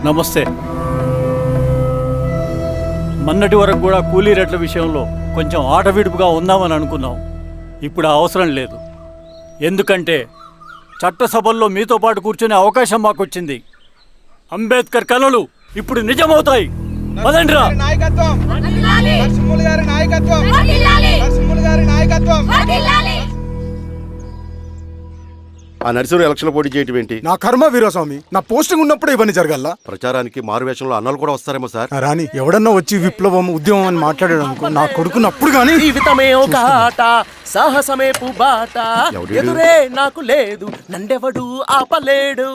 నమస్తే. మొన్నటి వరకు కూడా కూలీ రేట్ల విషయంలో కొంచెం ఆటవిడుపుగా ఉందామని అనుకున్నాం. ఇప్పుడు ఆ అవసరం లేదు. ఎందుకంటే చట్టసభల్లో మీతో పాటు కూర్చునే అవకాశం మాకు వచ్చింది. అంబేద్కర్ కలలు ఇప్పుడు నిజమవుతాయి. పదండ్రా. ఆ నరసింహ ఎలక్షన్ పోటీ చేయటం ఏంటి? నా కర్మ వీరస్వామి, నా పోస్టింగ్ ఉన్నప్పుడే ఇవన్నీ జరగాల. ప్రచారానికి మారువేషంలో అన్నలు కూడా వస్తారేమో సార్. రాని ఎవడన్నా వచ్చి విప్లవం ఉద్యమం అని మాట్లాడాడు అనుకో, నా కొడుకున్నప్పుడు గానీ జీవితమే ఒక ఆట, సాహసమే పుబాట, ఎదురే నాకు లేదు నన్నెవడు ఆపలేడు,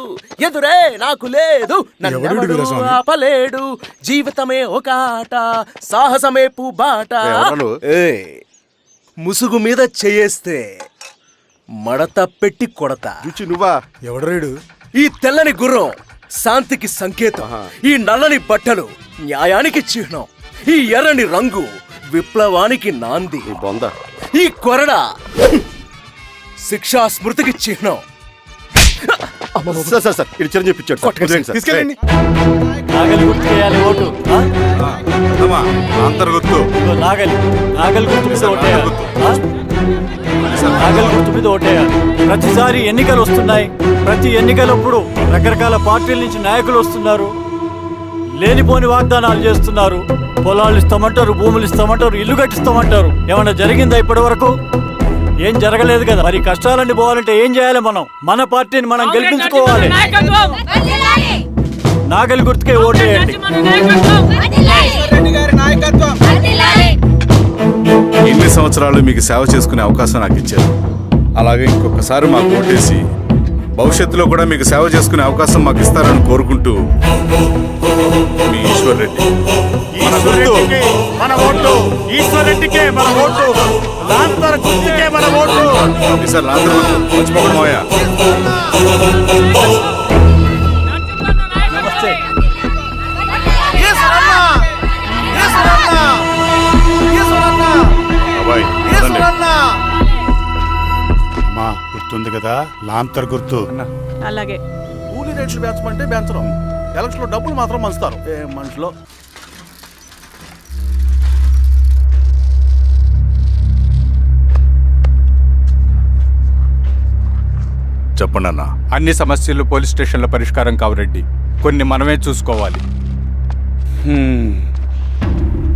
ఎదురే నాకు లేదు నన్నెవడు ఆపలేడు, జీవితమే ఒక ఆట, సాహసమే పుబాట. ముసుగు మీద చేయేస్తే మడత పెట్టి కొడతా. నువ్వా? ఎవడరేడు? ఈ తెల్లని గుర్రం శాంతికి సంకేతం, ఈ నల్లని బట్టలు న్యాయానికి చిహ్నం, ఈ ఎర్రని రంగు విప్లవానికి నాంది, ఈ కొరడ శిక్షా స్మృతికి చిహ్నం. చిరంజీవి తీసుకెళ్ళండి. నాగలి గుర్తు వేయాలి ఓటు. నాగలి గుర్తు మీద ఓటేయాలి. నాగలి గుర్తు మీద ఓటేయాలి. ప్రతిసారి ఎన్నికలు వస్తున్నాయి. ప్రతి ఎన్నికలప్పుడు రకరకాల పార్టీల నుంచి నాయకులు వస్తున్నారు. లేనిపోని వాగ్దానాలు చేస్తున్నారు. పొలాలు ఇస్తామంటారు, భూములు ఇస్తామంటారు, ఇల్లు కట్టిస్తామంటారు. ఏమన్నా జరిగిందా ఇప్పటి వరకు? ఏం జరగలేదు కదా. మరి కష్టాలన్నీ పోవాలంటే ఏం చేయాలి? మనం మన పార్టీని మనం గెలిపించుకోవాలి. నాగలి గుర్తుకే ఓటేయండి. ఇన్ని సంవత్సరాలు మీకు సేవ చేసుకునే అవకాశం నాకు ఇచ్చారు. అలాగే ఇంకొకసారి మాకు ఓటేసి భవిష్యత్తులో కూడా మీకు సేవ చేసుకునే అవకాశం మాకు ఇస్తారని కోరుకుంటూ మీ ఈశ్వర్ రెడ్డి. మన ఓటు ఈశ్వర్ రెడ్డికే, మన ఓటు లాంతర్ గుర్తుకే, మన ఓటు. సార్ లాంతర్ గుర్తు మర్చిపోకమోయా. నమస్తే. అమ్మా గుర్తుంది కదా, లాంతర్ గుర్తు. అలాగే. కూలీ రేట్లు పెంచమంటే పెంచడం, ఎలక్షన్ లో డబ్బులు మాత్రం మంచుతారు. ఏ మనుషులో. చెప్పండి అన్న. అన్ని సమస్యలు పోలీస్ స్టేషన్లో పరిష్కారం కావు రెడ్డి. కొన్ని మనమే చూసుకోవాలి.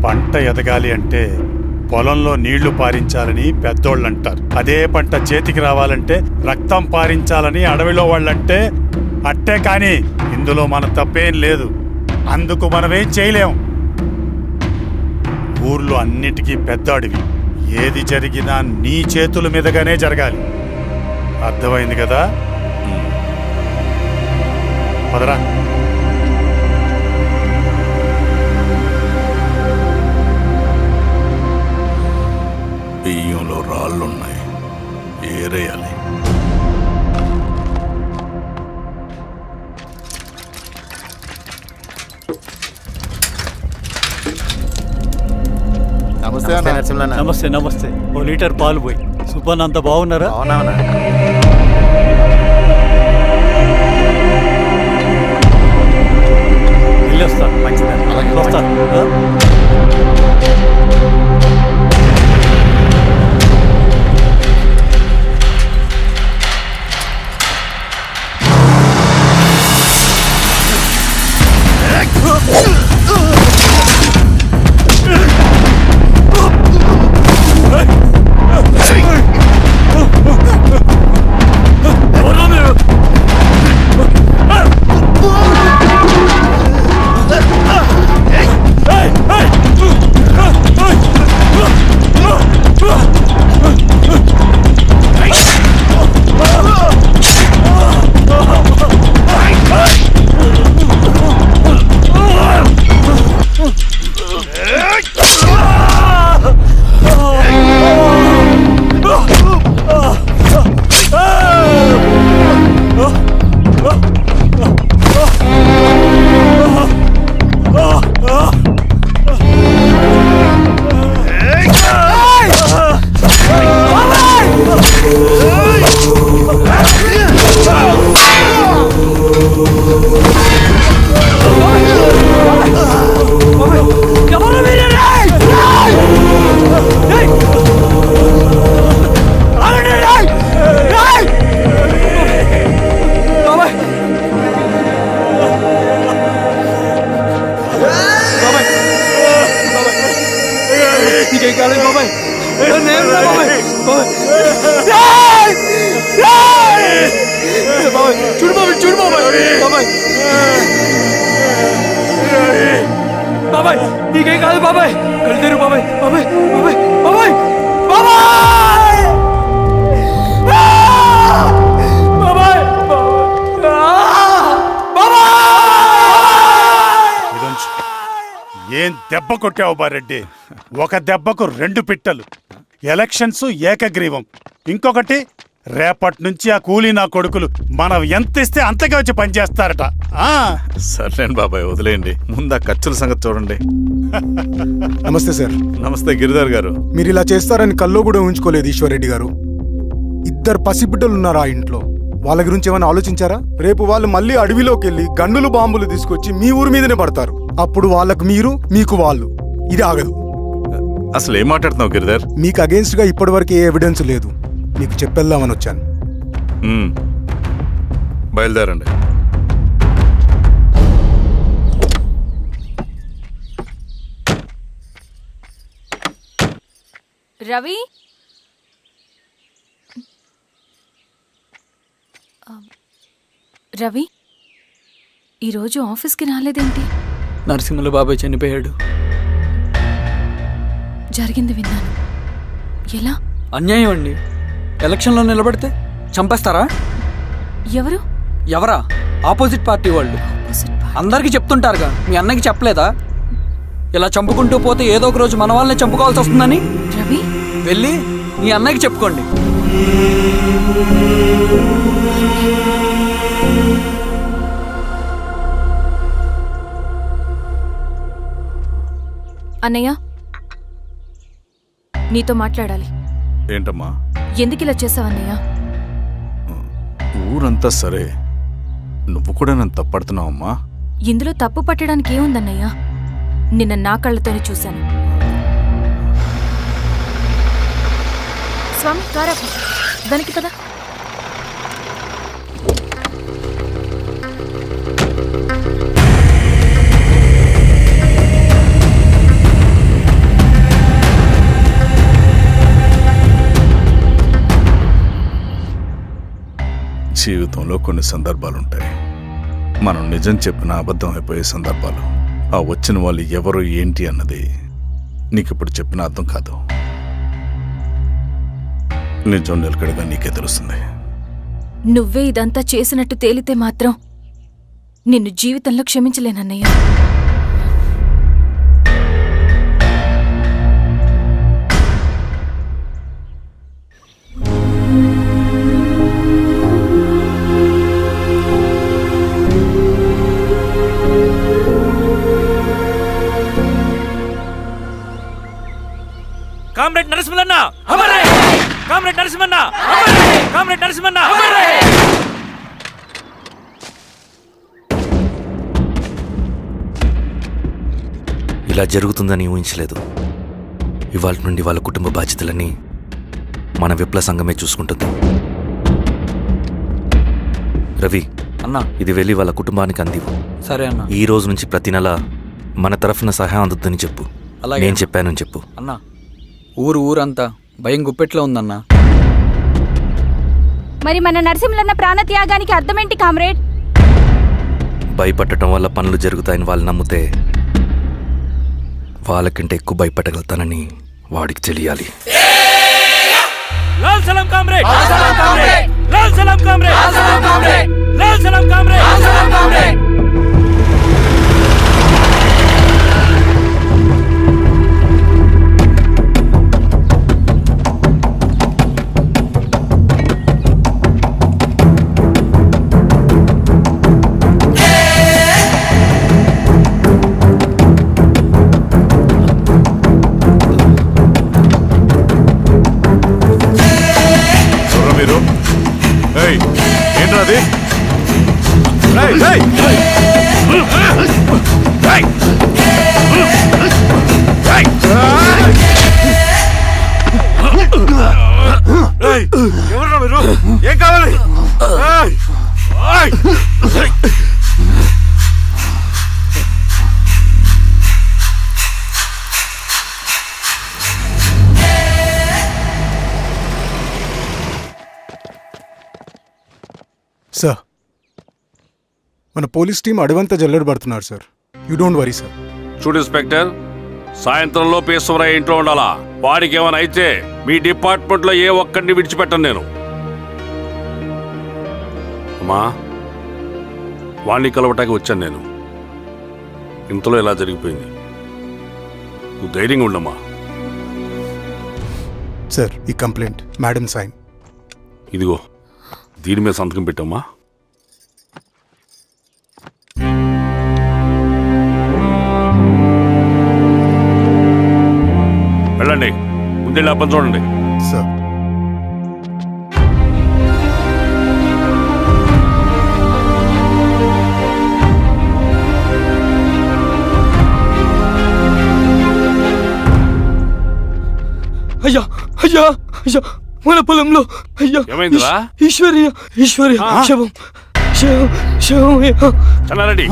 పంట ఎదగాలి అంటే పొలంలో నీళ్లు పారించాలని పెద్దోళ్ళు అంటారు. అదే పంట చేతికి రావాలంటే రక్తం పారించాలని అడవిలో వాళ్ళంటే అట్టే. కానీ ఇందులో మన తప్పేం లేదు. అందుకు మనమేం చేయలేం. ఊర్లో అన్నిటికీ పెద్ద అడవి. ఏది జరిగినా నీ చేతుల మీదగానే జరగాలి. అర్థమైంది కదా? పదరా. బియ్యంలో రాళ్ళున్నాయి, ఏరేయాలి. నమస్తే. నమస్తే. ఓ లీటర్ పాలు పోయి. సుబ్బన్ అంత బాగున్నారా? వెళ్ళొస్తా. వస్తా. బాబాయ్ చూడు బాబాయ్ చూడు బాబాయ్ బాబాయ్ బాబాయ్ నీకేం కాదు బాబాయ్ కళ్ళు బాబాయ్ బాబాయ్ బాబాయ్ బాబాయ్ బాబాయ్ బాబాయ్ ఏం దెబ్బ కొట్టావు బారెడ్డి? ఒక దెబ్బకు 2 పిట్టలు. ఎలక్షన్స్ ఏకగ్రీవం. ఇంకొకటి రేపటి నుంచి ఆ కూలీ నా కొడుకులు మనం ఎంత ఇస్తే అంతగా వచ్చి పనిచేస్తారట. సర్లేండి బాబాయ్, వదిలేయండి. ముందు ఆ ఖర్చుల సంగతి చూడండి. నమస్తే సార్. నమస్తే గిరిధర్ గారు. మీరు ఇలా చేస్తారని కల్లో కూడా ఊహించుకోలేదు ఈశ్వర్రెడ్డి గారు. 2 పసిబిడ్డలు ఉన్నారు ఆ ఇంట్లో. వాళ్ళ గురించి ఏమైనా ఆలోచించారా? రేపు వాళ్ళు మళ్ళీ అడవిలోకి వెళ్ళి గన్నులు బాంబులు తీసుకొచ్చి మీ ఊరి మీదనే పడతారు. అప్పుడు వాళ్ళకు మీరు, మీకు వాళ్ళు. ఇది ఆగదు. అసలు ఏం మాట్లాడుతున్నావు గిరిధర్? మీకు అగేన్స్ట్ గా ఇప్పటివరకు ఏ ఎవిడెన్స్ లేదు. మీకు చెప్పేద్దామని వచ్చాను. బయలుదేరండి. రవి రవి ఈరోజు ఆఫీస్కి రాలేదేంటి? నరసింహుల బాబాయ్ చనిపోయాడు. జరిగింది విన్నాను. ఎలా? అన్యాయం అండి. ఎలక్షన్లో నిలబడితే చంపేస్తారా? ఎవరు? ఎవరా? ఆపోజిట్ పార్టీ వాళ్ళు. అందరికీ చెప్తుంటారుగా, మీ అన్నకి చెప్పలేదా? ఇలా చంపుకుంటూ పోతే ఏదో ఒక రోజు మన వాళ్ళని చంపుకోవాల్సి వస్తుందని. రవి వెళ్ళి మీ అన్నకి చెప్పుకోండి. అన్నయ్య నీతో మాట్లాడాలి. ఏంటమ్మా? ఎందుకు ఇలా చేసావన్నయ్య? ఊరంతా సరే, నువ్వు కూడా నన్ను తప్పడుతున్నావమ్మా. ఇందులో తప్పు పట్టడానికి ఏముందన్నయ్య? నిన్న నా కళ్ళతోనే చూశాను. స్వామి కారా దానికి కదా. జీవితంలో కొన్ని సందర్భాలుంటాయి. మనం నిజం చెప్పిన అబద్ధం అయిపోయే సందర్భాలు. ఆ వచ్చిన వాళ్ళు ఎవరు ఏంటి అన్నది నీకిప్పుడు చెప్పిన అర్థం కాదు. నిజం నిలకడగా నీకే తెలుస్తుంది. నువ్వే ఇదంతా చేసినట్టు తేలితే మాత్రం నిన్ను జీవితంలో క్షమించలేనన్నయ్య. Comrade Narasimhanna, comrade Narasimhanna, comrade Narasimhanna. ఇలా జరుగుతుందని ఊహించలేదు. ఇవాళ నుండి వాళ్ళ కుటుంబ బాధ్యతలన్నీ మన విప్లవ సంఘమే చూసుకుంటుంది. రవి అన్నా, ఇది వెళ్ళి వాళ్ళ కుటుంబానికి అందివు. సరే అన్న. ఈ రోజు నుంచి ప్రతి నెల మన తరఫున సహాయం అందుతుందని చెప్పు. అలాగే. నేను చెప్పానని చెప్పు. అన్నా, ఊరంతా భయం గుప్పెట్లో ఉందన్నా. మరి మన నరసింహులన్న ప్రాణత్యాగానికి అర్థమేంటి కామ్రేడ్? భయపడటం వల్ల పనులు జరుగుతాయని వాళ్ళు నమ్మితే వాళ్ళకంటే ఎక్కువ భయపడగలుగుతానని వాడికి తెలియాలి. లాల్ సలాం కామ్రేడ్, లాల్ సలాం కామ్రేడ్, లాల్ సలాం కామ్రేడ్, లాల్ సలాం కామ్రేడ్, లాల్ సలాం కామ్రేడ్, లాల్ సలాం కామ్రేడ్. ఏంటది? ఎవరున్నా మీరు? ఏం కావాలి? సార్, మన పోలీస్ టీం అడవంతా జల్లెడ పడుతున్నారు sir. You don't worry sir. చూడు ఇన్స్పెక్టర్, సాయంత్రంలో ఈశ్వరయ్య ఇంట్లో ఉండాలా. వాడికి ఏమైనా అయితే మీ డిపార్ట్మెంట్లో ఏ ఒక్కడిని విడిచిపెట్టను నేను. అమ్మా, వాణ్ణి కలవటానికి వచ్చాను నేను. ఇంతలో ఇలా జరిగిపోయింది. నువ్వు ధైర్యంగా ఉండమ్మా. సార్, ఈ కంప్లైంట్ మేడం సైన్. ఇదిగో, దీని మీద సంతకం పెట్టమ్మా. వెళ్ళండి, ముందెళ్ళి అబ్బని చూడండి. సార్. అయ్యా అయ్యా అయ్యా, మన పొలంలో అయ్యా. ఏమైందిరా? ఈశ్వర్య శవం శవం శవం. చల్లారెడ్డి,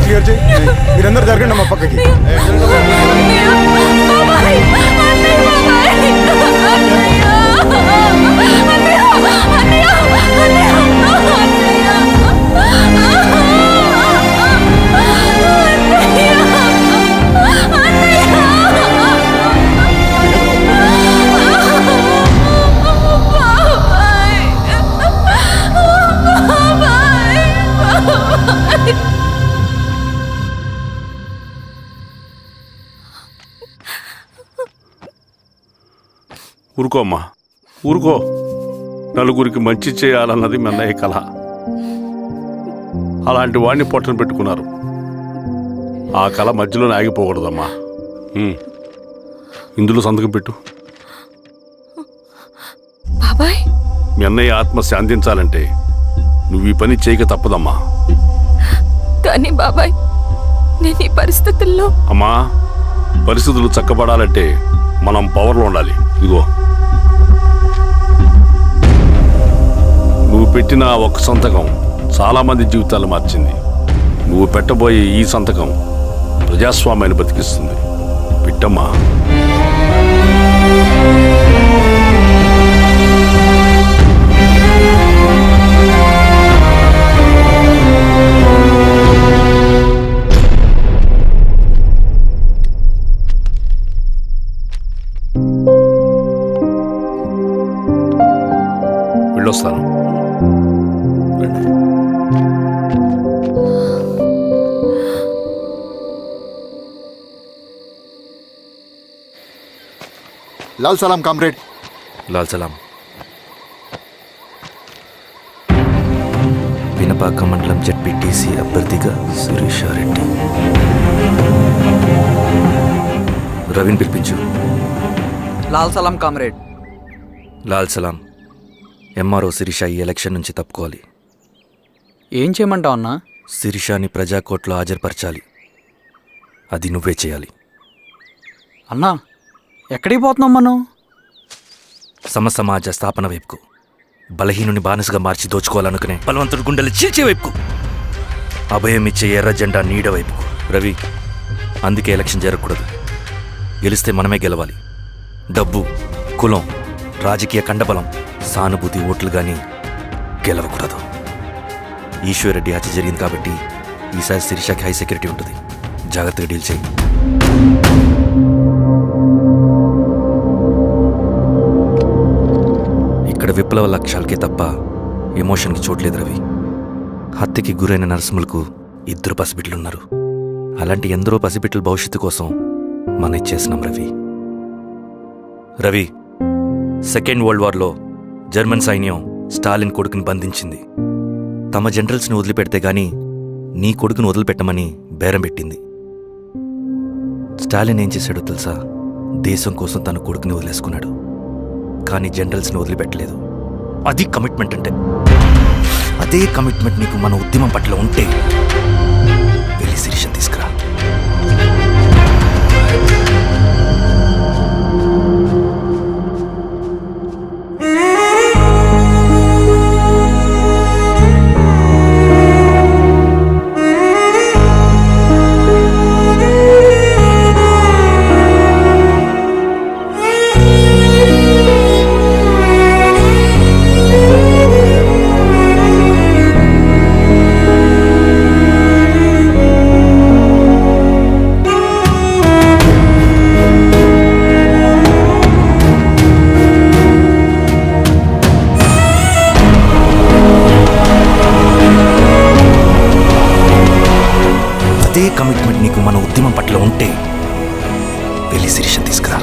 క్లియర్ చేయి. మీరందరూ జరగండి మా పక్కకి. ఊరుకో అమ్మా, ఊరుకో. నలుగురికి మంచి చేయాలన్నది మీ అన్నయ్య కళ. అలాంటి వాడిని పొట్టను పెట్టుకున్నారు. ఆ కళ మధ్యలోనే ఆగిపోకూడదమ్మా. ఇందులో సంతకం పెట్టు. బాబాయ్, మీ అన్నయ్య ఆత్మ శాంతించాలంటే నువ్వు ఈ పని చేయక తప్పదమ్మా. కానీ బాబాయ్, నేను ఈ పరిస్థితుల్లో. అమ్మా, పరిస్థితులు చక్కబడాలంటే మనం పవర్లో ఉండాలి. ఇదిగో, నువ్వు పెట్టిన ఒక్క సంతకం చాలా మంది జీవితాలు మార్చింది. నువ్వు పెట్టబోయే ఈ సంతకం ప్రజాస్వామ్యాన్ని బతికిస్తుంది. పెట్టమ్మా. వెళ్ళొస్తాను. లాల్ సలాం కామ్రేడ్. లాల్ సలాం. పినపాక మండలం జెడ్పీటీసీ అభ్యర్థిగా శిరీషారెడ్డి. రవిని పిలిపించు. లాల్ సలాం కామ్రేడ్. లాల్ సలాం. ఎంఆర్ఓ శిరీష ఈ ఎలక్షన్ నుంచి తప్పుకోవాలి. ఏం చేయమంటావు అన్నా? శిరీషాని ప్రజాకోర్టులో హాజరుపరచాలి. అది నువ్వే చేయాలి. అన్నా, ఎక్కడికి పోతున్నాం మనం? సమసమాజ స్థాపన వైపుకు. బలహీనుని బానిసగా మార్చి దోచుకోవాలనుకునే బలవంతుడి గుండెలు చీల్చే వైపుకు. అభయం ఇచ్చే ఎర్ర జెండా నీడ వైపుకు. రవి, అందుకే ఎలక్షన్ జరగకూడదు. గెలిస్తే మనమే గెలవాలి. డబ్బు, కులం, రాజకీయ కండబలం, సానుభూతి ఓట్లు కానీ గెలవకూడదు. ఈశ్వర్రెడ్డి హత్య జరిగింది కాబట్టి ఈసారి శిరీషకి హై సెక్యూరిటీ ఉంటుంది. జాగ్రత్తగా డీల్ చేయి. ఇక్కడ విప్లవ లక్ష్యాలకే తప్ప ఎమోషన్కి చోట్లేదు రవి. హత్యకి గురైన నరసింహులకు 2 పసిబిడ్డలున్నారు. అలాంటి ఎందరో పసిబిడ్డల భవిష్యత్తు కోసం మనం ఇచ్చేసినాం రవి. రవి, సెకండ్ వరల్డ్ వార్లో జర్మన్ సైన్యం స్టాలిన్ కొడుకుని బంధించింది. తమ జనరల్స్ని వదిలిపెడితే గాని నీ కొడుకును వదిలిపెట్టమని బేరం పెట్టింది. స్టాలిన్ ఏం చేశాడో తెలుసా? దేశం కోసం తన కొడుకుని వదిలేసుకున్నాడు. కానీ జనరల్స్ని వదిలిపెట్టలేదు. అది కమిట్మెంట్ అంటే. అదే కమిట్మెంట్ నీకు మన ఉద్యమం పట్ల ఉంటే వెళ్ళి శిరీషను తీసుకురా. అదే కమిట్మెంట్ నీకు మన ఉద్యమం పట్ల ఉంటే వెళ్ళి శిరీషను తీసుకురా.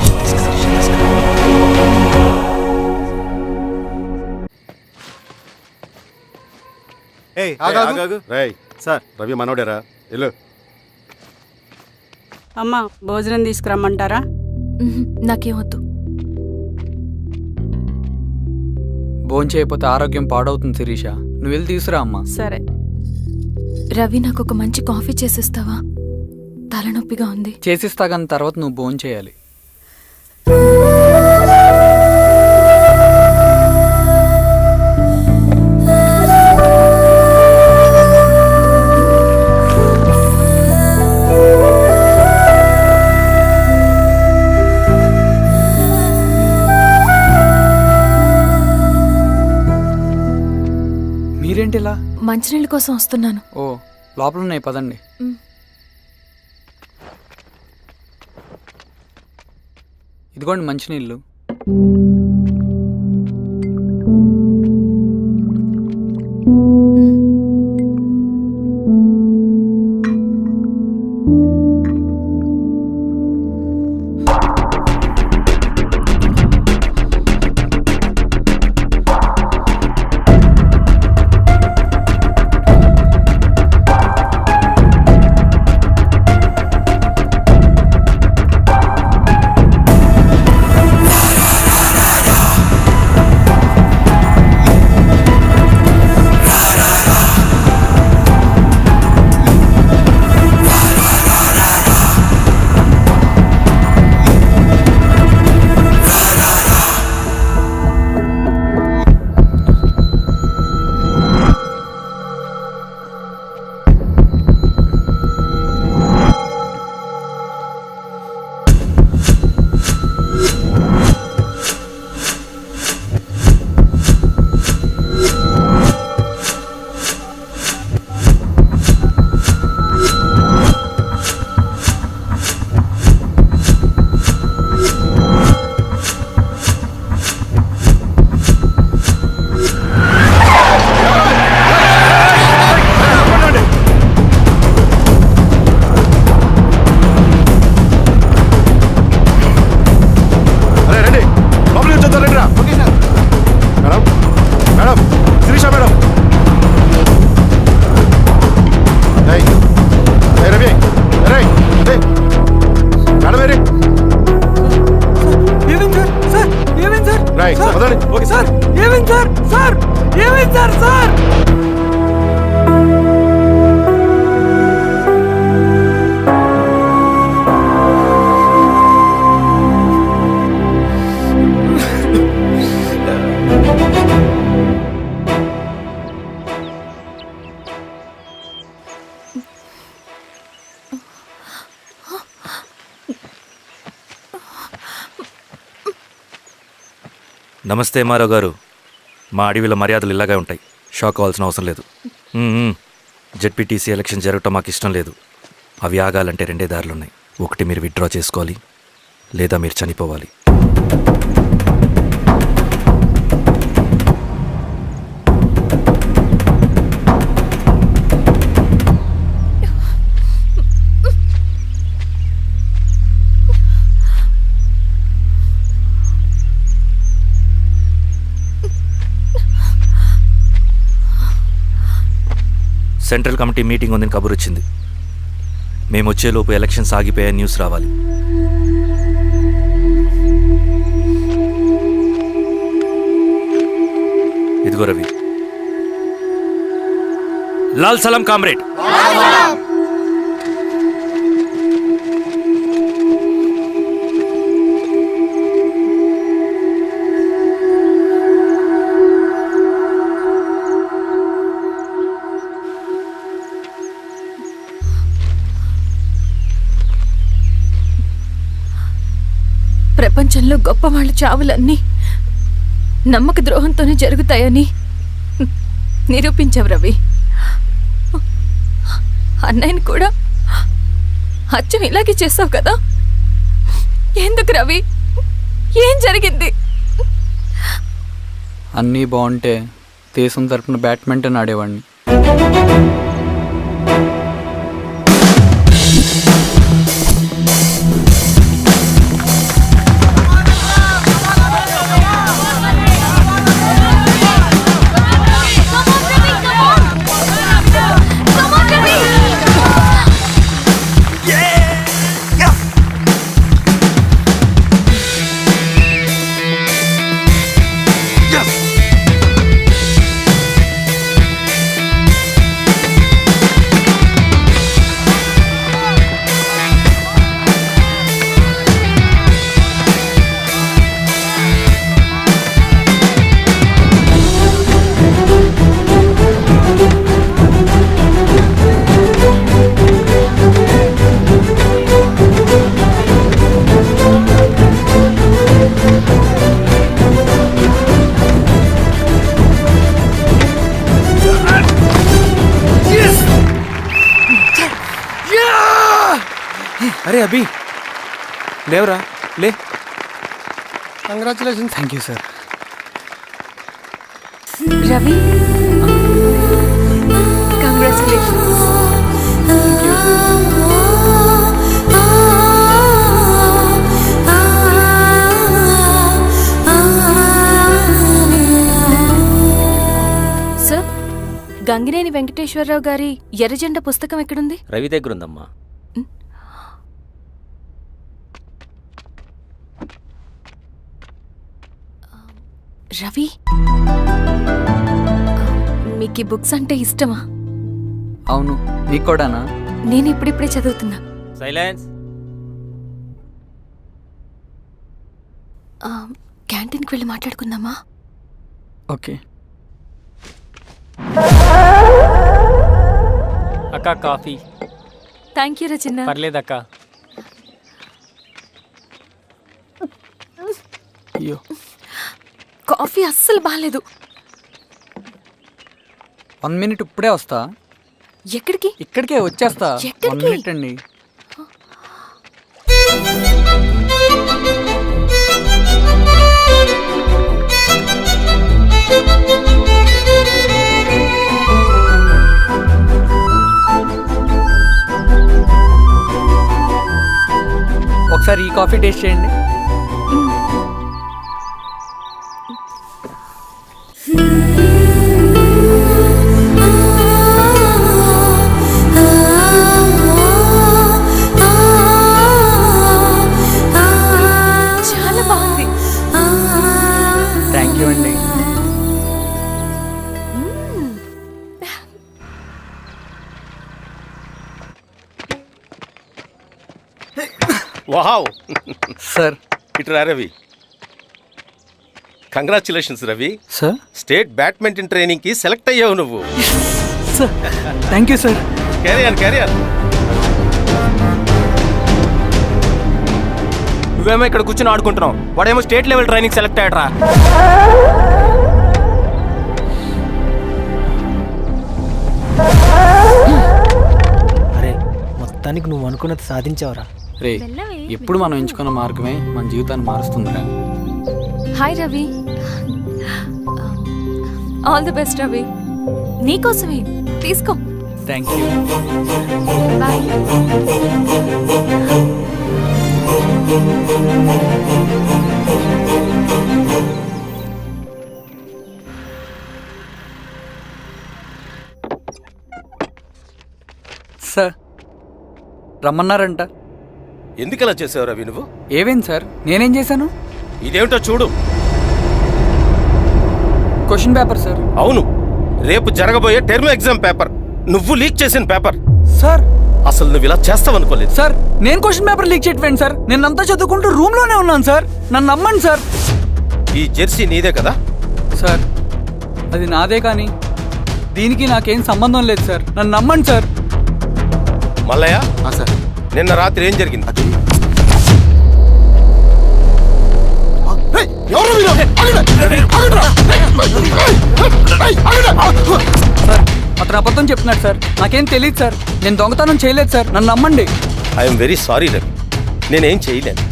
సార్, రవి మనోడేరా? వెళ్ళు. అమ్మా, భోజనం తీసుకురమ్మంటారా? నాకేమొద్దు. భోంచేయకపోతే ఆరోగ్యం పాడవుతుంది శిరీష. నువ్వు వెళ్ళి తీసురా అమ్మా. సరే. రవి, నాకు ఒక మంచి కాఫీ చేసిస్తావా? తలనొప్పిగా ఉంది. చేసిస్తా కానీ తర్వాత నువ్వు భోంచేయాలి. మీరేంటిలా? మంచినీళ్ళ కోసం వస్తున్నాను. ఓ, లోపల ఉన్నాయి, పదండి. ఇదిగోండి మంచినీళ్ళు. నమస్తే మారావు గారు. మా అడవిలో మర్యాదలు ఇలాగే ఉంటాయి. షాక్ అవ్వాల్సిన అవసరం లేదు. జెడ్పీటీసీ ఎలక్షన్ జరగటం మాకు ఇష్టం లేదు. అవి ఆగాలంటే 2 దారులున్నాయి. ఒకటి మీరు విత్డ్రా చేసుకోవాలి, లేదా మీరు చనిపోవాలి. సెంట్రల్ కమిటీ మీటింగ్ ఉందని కబురు వచ్చింది. మేము వచ్చేలోపు ఎలక్షన్స్ ఆగిపోయే న్యూస్ రావాలి. ఇదిగో రవి. లాల్ సలాం కామ్రేడ్. ప్రపంచంలో గొప్పవాళ్ళ చావులన్నీ నమ్మక ద్రోహంతోనే జరుగుతాయని నిరూపించావు రవి. అన్నయ్యని కూడా అచ్చం ఇలాగే చేస్తావు కదా? ఎందుకు రవి? ఏం జరిగింది? అన్నీ బాగుంటే దేశం తరపున బ్యాడ్మింటన్ ఆడేవాడిని. అరే అభి, లేవరా, లే. Congratulation. Thank you sir. Ravi, congratulation. Sir, Gangineni Venkateswararao గారి ఎర్రజెండ పుస్తకం ఎక్కడుంది? రవి దగ్గర ఉందమ్మా. రవి, మీకు ఈ బుక్స్ అంటే ఇష్టమా? అవును, నీకు కూడానా? నేను ఇప్పుడిప్పుడే చదువుతున్నా. సైలెన్స్. క్యాంటీన్కి వెళ్ళి మాట్లాడుకుందామా? ఓకే. అక్క కాఫీ. థ్యాంక్ యూ రచన. పర్లేదక్క. అయ్యో, కాఫీ అస్సలు బాగాలేదు. 1 మినిట్, ఇప్పుడే వస్తా. ఎక్కడికి? ఇక్కడికే వచ్చేస్తా. 1 మినిట్ అండి. ఒకసారి ఈ కాఫీ టేస్ట్ చేయండి. చాలా బాగుంది. థ్యాంక్ యూ అండి. వావ్ సార్, ఇట్రా Ravi. Congratulations Ravi. Sir, state badminton training కి సెలెక్ట్ అయ్యావు నువ్వు. Sir, thank you sir. Carrier. నువ్వేమో ఇక్కడ కూర్చొని ఆడుకుంటున్నావు, వాడేమో స్టేట్ లెవెల్ ట్రైనింగ్ సెలెక్ట్ అయ్యాడ్రా. అరే మొత్తానికి నువ్వు అనుకున్నది సాధించావురా. రే ఎప్పుడు మనం ఎంచుకున్న మార్గమే మన జీవితాన్ని మారుస్తుందిరా. Hi Ravi, all the best Ravi. నీకోసమే, తీసుకో. Thank you. బాయ్. సార్ రమ్మన్నారంట. ఎందుకు అలా చేసావు రవి నువ్వు? ఏవేం సార్, నేనేం చేశాను? ఇదేమిటో చూడు. Question paper sir. అవును, రేపు జరగబోయే టర్మ్ ఎగ్జామ్ పేపర్. నువ్వు లీక్ చేసిన పేపర్. సార్ అసలు నువ్వు ఇలా చేస్తావనుకోలేదు. సార్ నేను క్వశ్చన్ పేపర్ లీక్ చేయట్లేదు సార్. నేనంతా చదువుకుంటూ రూమ్ లోనే ఉన్నాను సార్. నన్ను నమ్మండి సార్. ఈ జెర్సీ నీదే కదా? సార్ అది నాదే, కానీ దీనికి నాకేం సంబంధం లేదు సార్. నన్ను నమ్మండి సార్. మల్లయ్య సార్, నిన్న రాత్రి ఏం జరిగింది? సార్ అతను అబద్ధం చెప్తున్నాడు సార్. నాకేం తెలియదు సార్. నేను దొంగతనం చేయలేదు సార్. నన్ను నమ్మండి. ఐఎమ్ వెరీ సారీ రవి, నేనేం చేయలేను.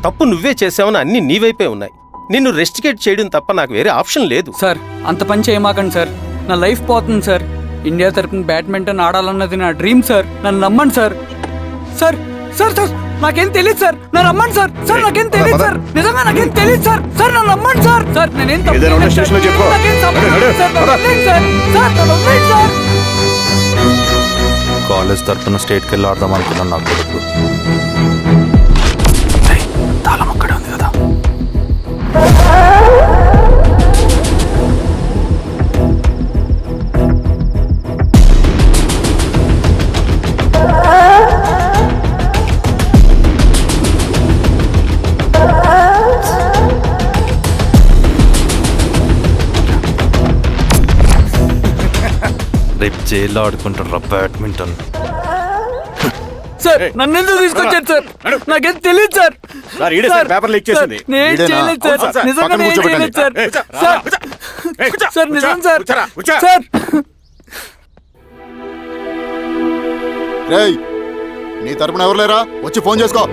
తప్పు నువ్వే చేసావని అన్ని నీ వైపే ఉన్నాయి. నిన్ను రెస్టికేట్ చేయడం తప్ప నాకు వేరే ఆప్షన్ లేదు. సార్ అంత పని చేయమాకండి సార్. నా లైఫ్ పోతుంది సార్. ఇండియా తరపున బ్యాడ్మింటన్ ఆడాలన్నది నా డ్రీమ్ సార్. నన్ను నమ్మండి సార్. సార్ సార్ సార్ నాకేం తెలియదు సార్. నన్ను నమ్మండి సార్. సార్ నాకేం తెలియదు సార్. నిజంగా నాకేం తెలియదు సార్. సార్ నన్ను నమ్మండి సార్. సార్ నేనేం తప్పు చేయలేదు సార్. నాకేం సంబంధం లేదు సార్. నన్ను వదిలేయండి సార్. సార్ నన్ను వదిలేయండి సార్. కాలేజ్ తరఫున స్టేట్కి వెళ్ళి ఆడదాం అనుకున్నాను నా కొడుకు. తాళం అక్కడే ఉంది కదా. రేపు జైల్లో ఆడుకుంటారా బ్యాడ్మింటన్? సార్ నన్ను ఎందుకు తీసుకొచ్చారు సార్? నాకేం తెలియదు సార్. పేపర్ లీక్ చేసింది. నేను చేయలేదు సార్. నిజంగా నేను చేయలేదు సార్. సార్ నిజం సార్. సార్ రేయ్, నీ తరపున ఎవరు లేరా? వచ్చి ఫోన్ చేసుకో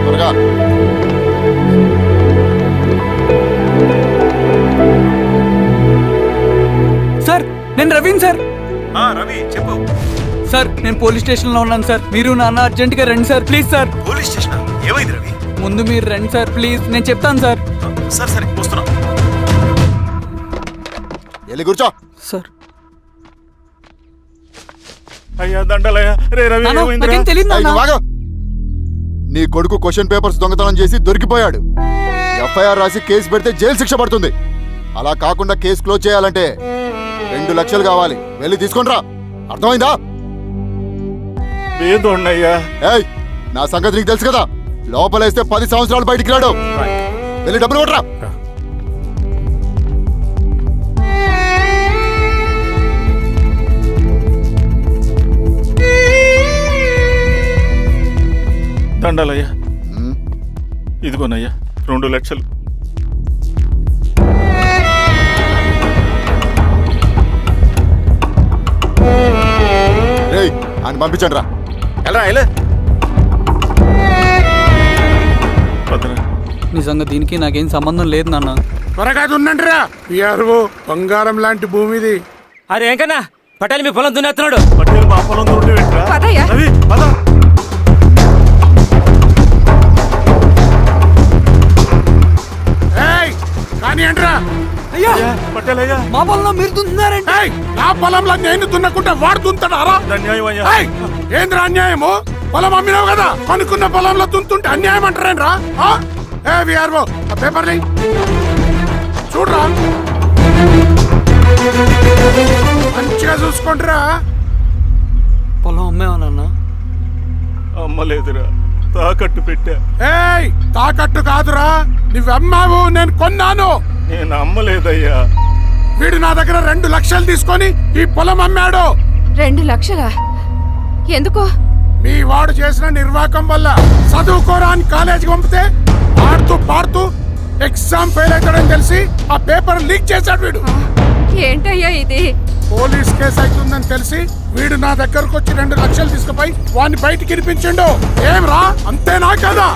త్వరగా. సార్ నేను రవీన్ సార్. రవి చెప్పు. సార్ నేను పోలీస్ స్టేషన్ లో ఉన్నాను సార్. మీరు నాన్న అర్జెంట్ గా రండి sir, please sir. Police station ఏమైంది రవి? ముందు మీరు రండి సార్ ప్లీజ్, నేను చెప్తాను సార్. సరే సరే వస్తున్నా. వెళ్ళి కూర్చో. సార్ అయ్యా దండలయ్యా. రే రవి నాకేం తెలియదు ఏయ్, నాన్న. నువ్వు ఆగు. నీ కొడుకు క్వశ్చన్ పేపర్స్ దొంగతనం చేసి దొరికిపోయాడు. ఎఫ్ఐఆర్ రాసి కేసు పెడితే జైలు శిక్ష పడుతుంది. అలా కాకుండా కేసు క్లోజ్ చేయాలంటే 2 లక్షలు కావాలి. వెళ్ళి తీసుకొని రా, అర్థమైందా? ఏదోన్నయ్యా. ఏయ్, నా సంగతి నీకు తెలుసు కదా. లోపలేస్తే 10 సంవత్సరాలు బయటికి రాడు. వెళ్ళి డబ్బులు కొట్టరా. దండాలయ్యా. ఇదిగోనయ్యా 2 లక్షలు. రేయ్, ఆయన పంపించండి రా. ఎలా నిజంగా దీనికి నాకేం సంబంధం లేదు నాన్న. త్వరగా ఉండండి రా. బంగారం లాంటి భూమిది. అరే ఏంకన్నా పటేల్ మీ పొలం దున్నేస్తున్నాడు. పటేల్ మా పొలం రవి పద. కానీ అంటరా అయ్యా పటేల్ అయ్యా, మా పొలంలో మీరు దున్నుతున్నారంటే? నా పొలంలో నేను దున్నకుంటే వాడు దున్నుతాడా? అన్యాయం అయ్యా. ఏంద్రా అన్యాయము? పొలం అమ్మినావు కదా, కొనుక్కున్న పొలంలో దున్నుతుంటే అన్యాయం అంటారేంట్రా? విఆర్ఓ పేపర్ చూడరా, మంచిగా చూసుకుంటారా. పొలం అమ్మేవా నాన్న? అమ్మలేదురా, తాకట్టు పెట్టా. ఏయ్, తాకట్టు కాదురా, నువ్వమ్మావు, నేను కొన్నాను. నేను అమ్మలేదయ్యా. వీడు నా దగ్గర 2 లక్షలు తీసుకొని ఈ పొలం అమ్మాడు. 2 లక్షలా? ఎందుకు? మీ వాడు చేసిన నిర్వాకం వల్ల చదువుకోరాని కాలేజీకి పంపితే ఆడుతూ పాడుతూ ఎగ్జామ్ ఫెయిల్ అవుతాడని తెలిసి ఆ పేపర్ లీక్ చేశాడు వీడు. ఏంటయ్యా ఇది? పోలీస్ కేసు అవుతుందని తెలిసి వీడు నా దగ్గరకు వచ్చి 2 లక్షలు తీసుకుపోయి వాడిని బయటికి ఇరిపించిండు. ఏం రా, అంతేనా కదా?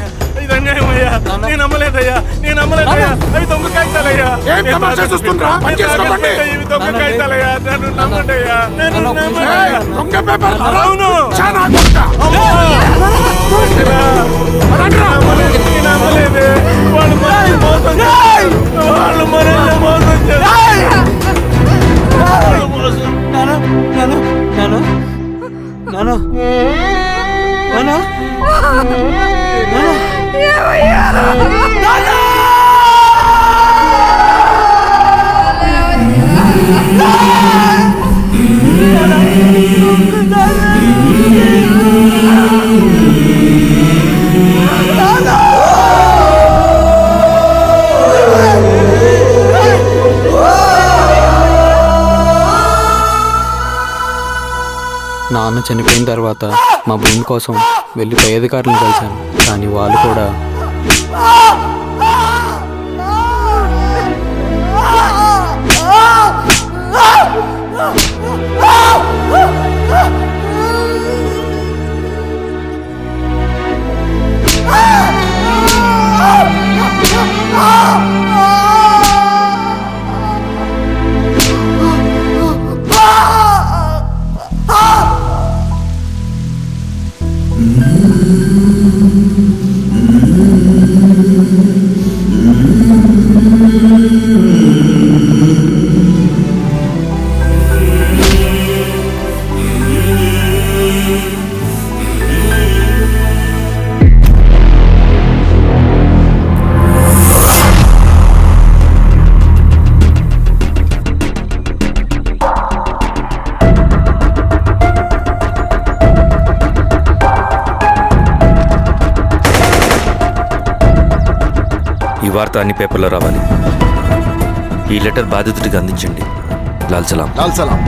ఏం తమాషా చూస్తుండ్రా? పని చేసుకోకండి. దొంగ పేపర్ చాలా దొంగ. నాన్న చనిపోయిన తర్వాత మా భూమి కోసం వెళ్ళి పై అధికారులను కలిశాను, కానీ వాళ్ళు కూడా ఈ వార్త అన్ని పేపర్లో రావాలి. ఈ లెటర్ బాధితుడికి అందించండి. లాల్ సలాం. లాల్ సలాం.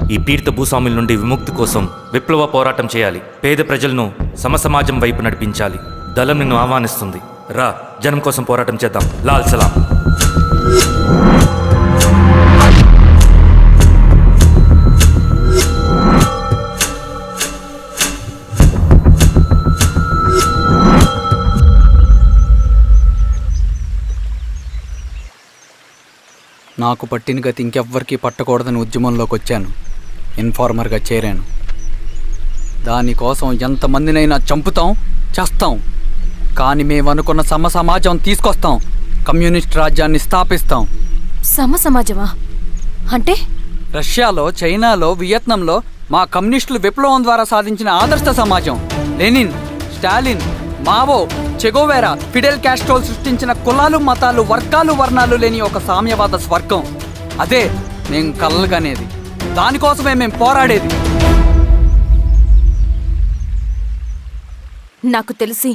ఈ పీడిత భూస్వాముల నుండి విముక్తి కోసం విప్లవ పోరాటం చేయాలి. పేద ప్రజలను సమసమాజం వైపు నడిపించాలి. దళం నిన్ను ఆహ్వానిస్తుంది. రా, జనం కోసం పోరాటం చేద్దాం. లాల్ సలాం. నాకు పట్టిన గతి ఇంకెవ్వరికీ పట్టకూడదని ఉద్యమంలోకి వచ్చాను. ఇన్ఫార్మర్గా చేరాను. దానికోసం ఎంతమందినైనా చంపుతాం, చేస్తాం. కానీ మేమనుకున్న సమాజం తీసుకొస్తాం. కమ్యూనిస్ట్ రాజ్యాన్ని స్థాపిస్తాం. సమాజమా అంటే? రష్యాలో, చైనాలో, వియత్నంలో మా కమ్యూనిస్టులు విప్లవం ద్వారా సాధించిన ఆదర్శ సమాజం. Lenin, Stalin, Mao, Che Guevara, Fidel క్యాస్ట్రోల్ సృష్టించిన కులాలు, మతాలు, వర్గాలు, వర్ణాలు లేని ఒక సామ్యవాద స్వర్గం. అదే మేము కలలుగనేది. దానికోసమే మేము పోరాడేది. నాకు తెలిసి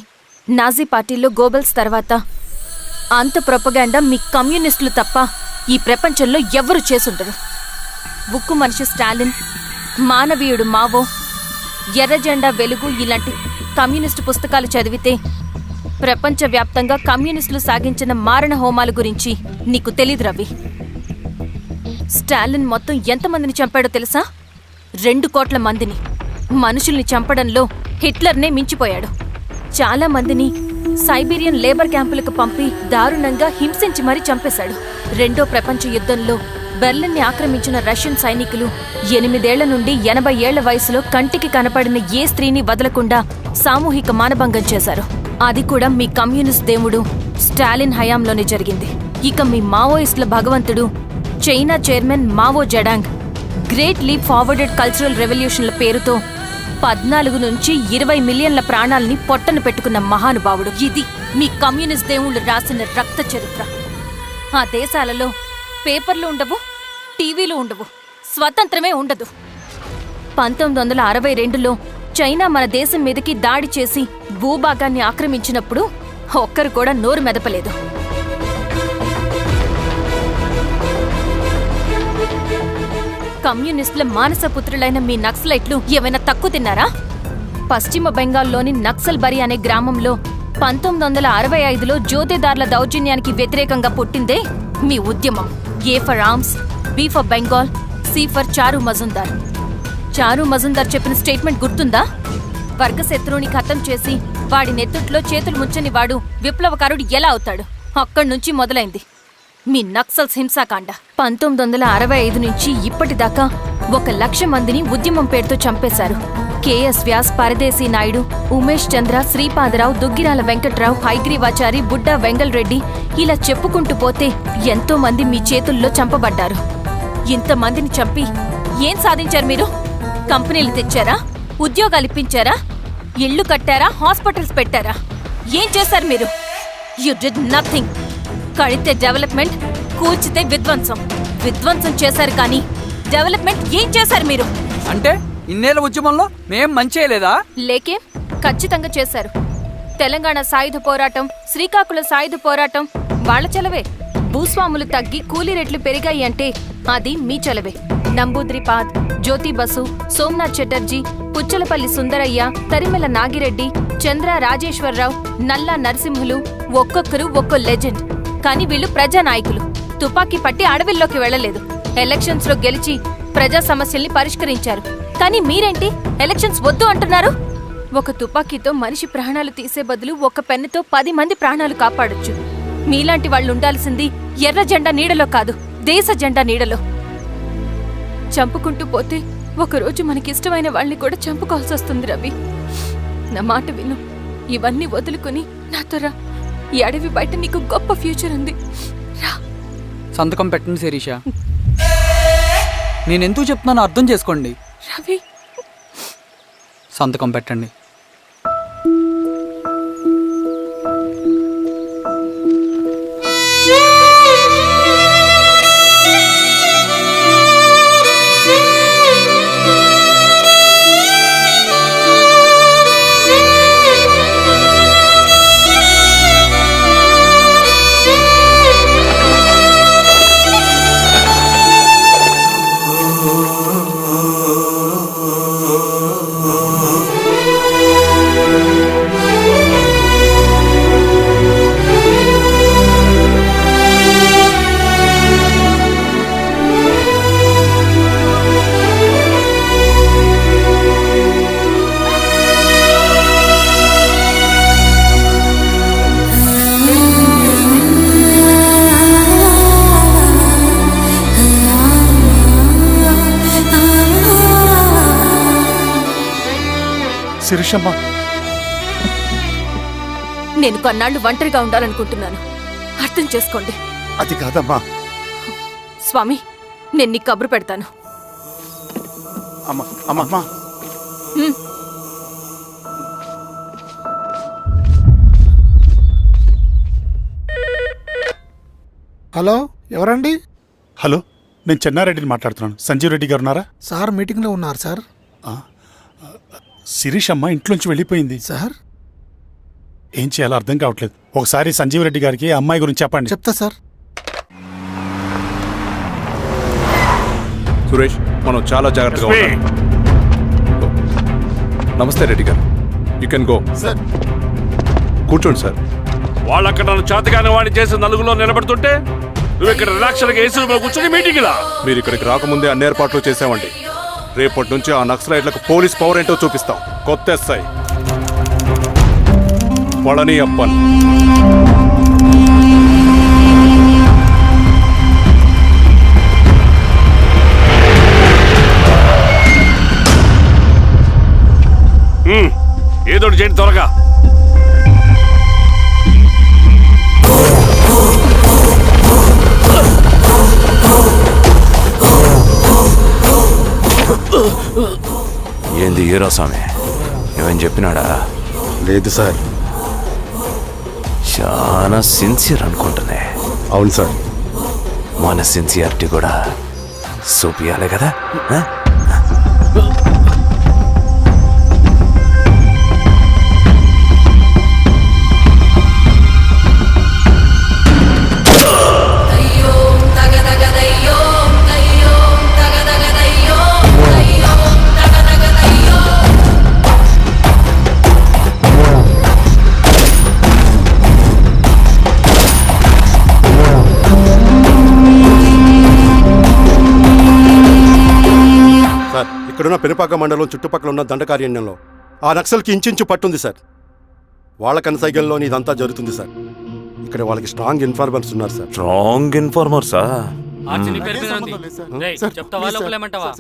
నాజీ పార్టీలో గోబెల్స్ తర్వాత అంత ప్రొపగాండా మీ కమ్యూనిస్టులు తప్ప ఈ ప్రపంచంలో ఎవ్వరూ చేసుండరు. ఉక్కు మనిషి స్టాలిన్, మానవీయుడు మావో, ఎర్ర జెండా వెలుగు ఇలాంటి కమ్యూనిస్టు పుస్తకాలు చదివితే ప్రపంచవ్యాప్తంగా కమ్యూనిస్టులు సాగించిన మారణ హోమాల గురించి నీకు తెలీదు రవి. స్టాలిన్ మొత్తం ఎంతమందిని చంపాడో తెలుసా? 2 కోట్ల మందిని. మనుషుల్ని చంపడంలో హిట్లర్నే మించిపోయాడు. చాలా మందిని సైబీరియన్ లేబర్ క్యాంపులకు పంపి దారుణంగా హింసించి మరీ చంపేశాడు. 2వ ప్రపంచ యుద్ధంలో బెర్లిన్ని ఆక్రమించిన రష్యన్ సైనికులు 8 ఏళ్ల నుండి 80 ఏళ్ల వయసులో కంటికి కనపడిన ఏ స్త్రీని వదలకుండా సామూహిక మానభంగం చేశారు. అది కూడా మీ కమ్యూనిస్ట్ దేవుడు స్టాలిన్ హయాంలోనే జరిగింది. ఇక మీ మావోయిస్టుల భగవంతుడు China chairman Mao Zedong great leap forwarded cultural రెవల్యూషన్ల పేరుతో 14 నుంచి 20 మిలియన్ల ప్రాణాల్ని పొట్టను పెట్టుకున్న మహానుభావుడు. ఇది మీ కమ్యూనిస్ట్ దేవుళ్ళు రాసిన రక్త చరిత్ర. ఆ దేశాలలో పేపర్లు ఉండవు, టీవీలు ఉండవు, స్వతంత్రమే ఉండదు. 1962లో చైనా మన దేశం మీదకి దాడి చేసి భూభాగాన్ని ఆక్రమించినప్పుడు ఒక్కరు కూడా నోరు మెదపలేదు. కమ్యూనిస్టుల మానసపుత్రులైన మీ నక్సలైట్లు ఏమైనా తక్కువ తిన్నారా? పశ్చిమ బెంగాల్లోని నక్సల్బరి అనే గ్రామంలో 1965లో జ్యోతిదార్ల దౌర్జన్యానికి వ్యతిరేకంగా పుట్టిందే మీ ఉద్యమం. A for arms, B for Bengal, C for Charu Majumdar. చారు మజుందార్ చెప్పిన స్టేట్మెంట్ గుర్తుందా? వర్గశత్రువుని ఖతం చేసి వాడి నెత్తుట్లో చేతులు ముంచని వాడు విప్లవకారుడు ఎలా అవుతాడు? అక్కడి నుంచి మొదలైంది మీ నక్సల్స్ హింసాకాండ. 1965 నుంచి ఇప్పటిదాకా 1,00,000 మందిని ఉద్యమం పేరుతో చంపేశారు. కేఎస్ వ్యాస్, పరదేశీ నాయుడు, ఉమేష్ చంద్ర, శ్రీపాదరావు, దుగ్గిరాల వెంకట్రావు, హైగ్రీవాచారి, బుడ్డా వెంగల్ రెడ్డి, ఇలా చెప్పుకుంటూ పోతే ఎంతో మంది మీ చేతుల్లో చంపబడ్డారు. ఇంతమందిని చంపి ఏం సాధించారు మీరు? కంపెనీలు తెచ్చారా? ఉద్యోగాలు ఇప్పించారా? ఇళ్లు కట్టారా? హాస్పిటల్స్ పెట్టారా? ఏం చేశారు మీరు? You did nothing. కడితే డెవలప్మెంట్, కూర్చితే విధ్వంసం. విధ్వంసం చేశారు కానీ డెవలప్మెంట్ ఏం చేశారు మీరు? అంటే ఇన్నేళ్ల ఉద్యమంలో మేం మంచి చేయలేదా? లేకే, ఖచ్చితంగా చేశారు. తెలంగాణ సాయుధ పోరాటం, శ్రీకాకుళం సాయుధ పోరాటం వాళ్ల చలవే. భూస్వాములు తగ్గి కూలీ రేట్లు పెరిగాయి అంటే అది మీ చలవే. నంబూద్రిపాద్, జ్యోతి బసు, సోమనాథ్ చటర్జీ, పుచ్చలపల్లి సుందరయ్య, తరిమెల నాగిరెడ్డి, చంద్ర రాజేశ్వరరావు, నల్లా నరసింహులు ఒక్కొక్కరు ఒక్కో లెజెండ్. కానీ వీళ్ళు ప్రజానాయకులు. తుపాకీ పట్టి అడవిల్లోకి వెళ్లలేదు. ఎలక్షన్స్ లో గెలిచి ప్రజా సమస్యల్ని పరిష్కరించారు. కానీ మీరేంటి ఎలక్షన్స్ వద్దు అంటున్నారు? ఒక తుపాకీతో మనిషి ప్రాణాలు తీసే బదులు ఒక పెన్నుతో 10 మంది ప్రాణాలు కాపాడొచ్చు. మీలాంటి వాళ్ళు ఉండాల్సింది ఎర్ర జెండా నీడలో కాదు, దేశ జెండా నీడలో. చంపుకుంటూ పోతే ఒకరోజు మనకిష్టమైన వాళ్ళని కూడా చంపుకోవాల్సి వస్తుంది. రవి, నా మాట విను. ఇవన్నీ వదులుకుని నాతో రా. ఈ అడవి బయట నీకు గొప్ప ఫ్యూచర్ ఉంది. రా. సంతకం పెట్టండి శిరీష. నేనెందుకు చెప్తున్నానో అర్థం చేసుకోండి. రవి, సంతకం పెట్టండి. శిరీషమ్మ, నేను కొన్నాళ్ళు ఒంటరిగా ఉండాలనుకుంటున్నాను. అర్థం చేసుకోండి. అది కాదమ్మా. స్వామి, నేను నీకు కబురు పెడతాను. అమ్మా హలో, ఎవరండి? హలో, నేను చెన్నారెడ్డిని మాట్లాడుతున్నాను. సంజీవ్ రెడ్డి గారు ఉన్నారా? సార్ మీటింగ్లో ఉన్నారు సార్. శిరీషమ్మ ఇంట్లోంచి వెళ్ళిపోయింది సార్. ఏం చేయాలో అర్థం కావట్లేదు. ఒకసారి సంజీవ్ రెడ్డి గారికి అమ్మాయి గురించి చెప్పండి. చెప్తా సార్. సురేష్, మనం చాలా జాగ్రత్తగా ఉండాలి. నమస్తే రెడ్డి గారు, యూ కెన్ గో. కూర్చోండి సార్. వాళ్ళు అక్కడ నన్ను చేతగానే వాడిని చేసి నలుగులో నిలబడుతుంటే నువ్వు ఇక్కడ రిలాక్స్గా ఏసీ రూమ్లో కూర్చొని మీటింగ్ ఇలా. మీరు ఇక్కడికి రాకముందే అన్ని ఏర్పాట్లు చేసామండి. రేపటి నుంచి ఆ నక్సలైట్లకు పోలీస్ పవర్ ఏంటో చూపిస్తాం. కొత్త ఎస్ఐ పళని అప్పన్. ఏదోటి చేయండి త్వరగా. ఏంది హీరో స్వామి, ఏమని చెప్పినాడా? లేదు సార్. చాలా సిన్సియర్ అనుకుంటున్నా. అవును సార్. మన సిన్సియారిటీ కూడా చూపియాలి కదా. పెనుపాక మండలం చుట్టుపక్కల ఉన్న దండకారణ్యంలో ఆ నక్సల్కి ఇంచుంచు పట్టుంది సార్. వాళ్ళ కనసైగల్లోని ఇదంతా జరుగుతుంది సార్. ఇక్కడ వాళ్ళకి స్ట్రాంగ్ ఇన్ఫార్మర్స్ ఉన్నారు సార్. స్ట్రాంగ్ ఇన్ఫార్మర్సా?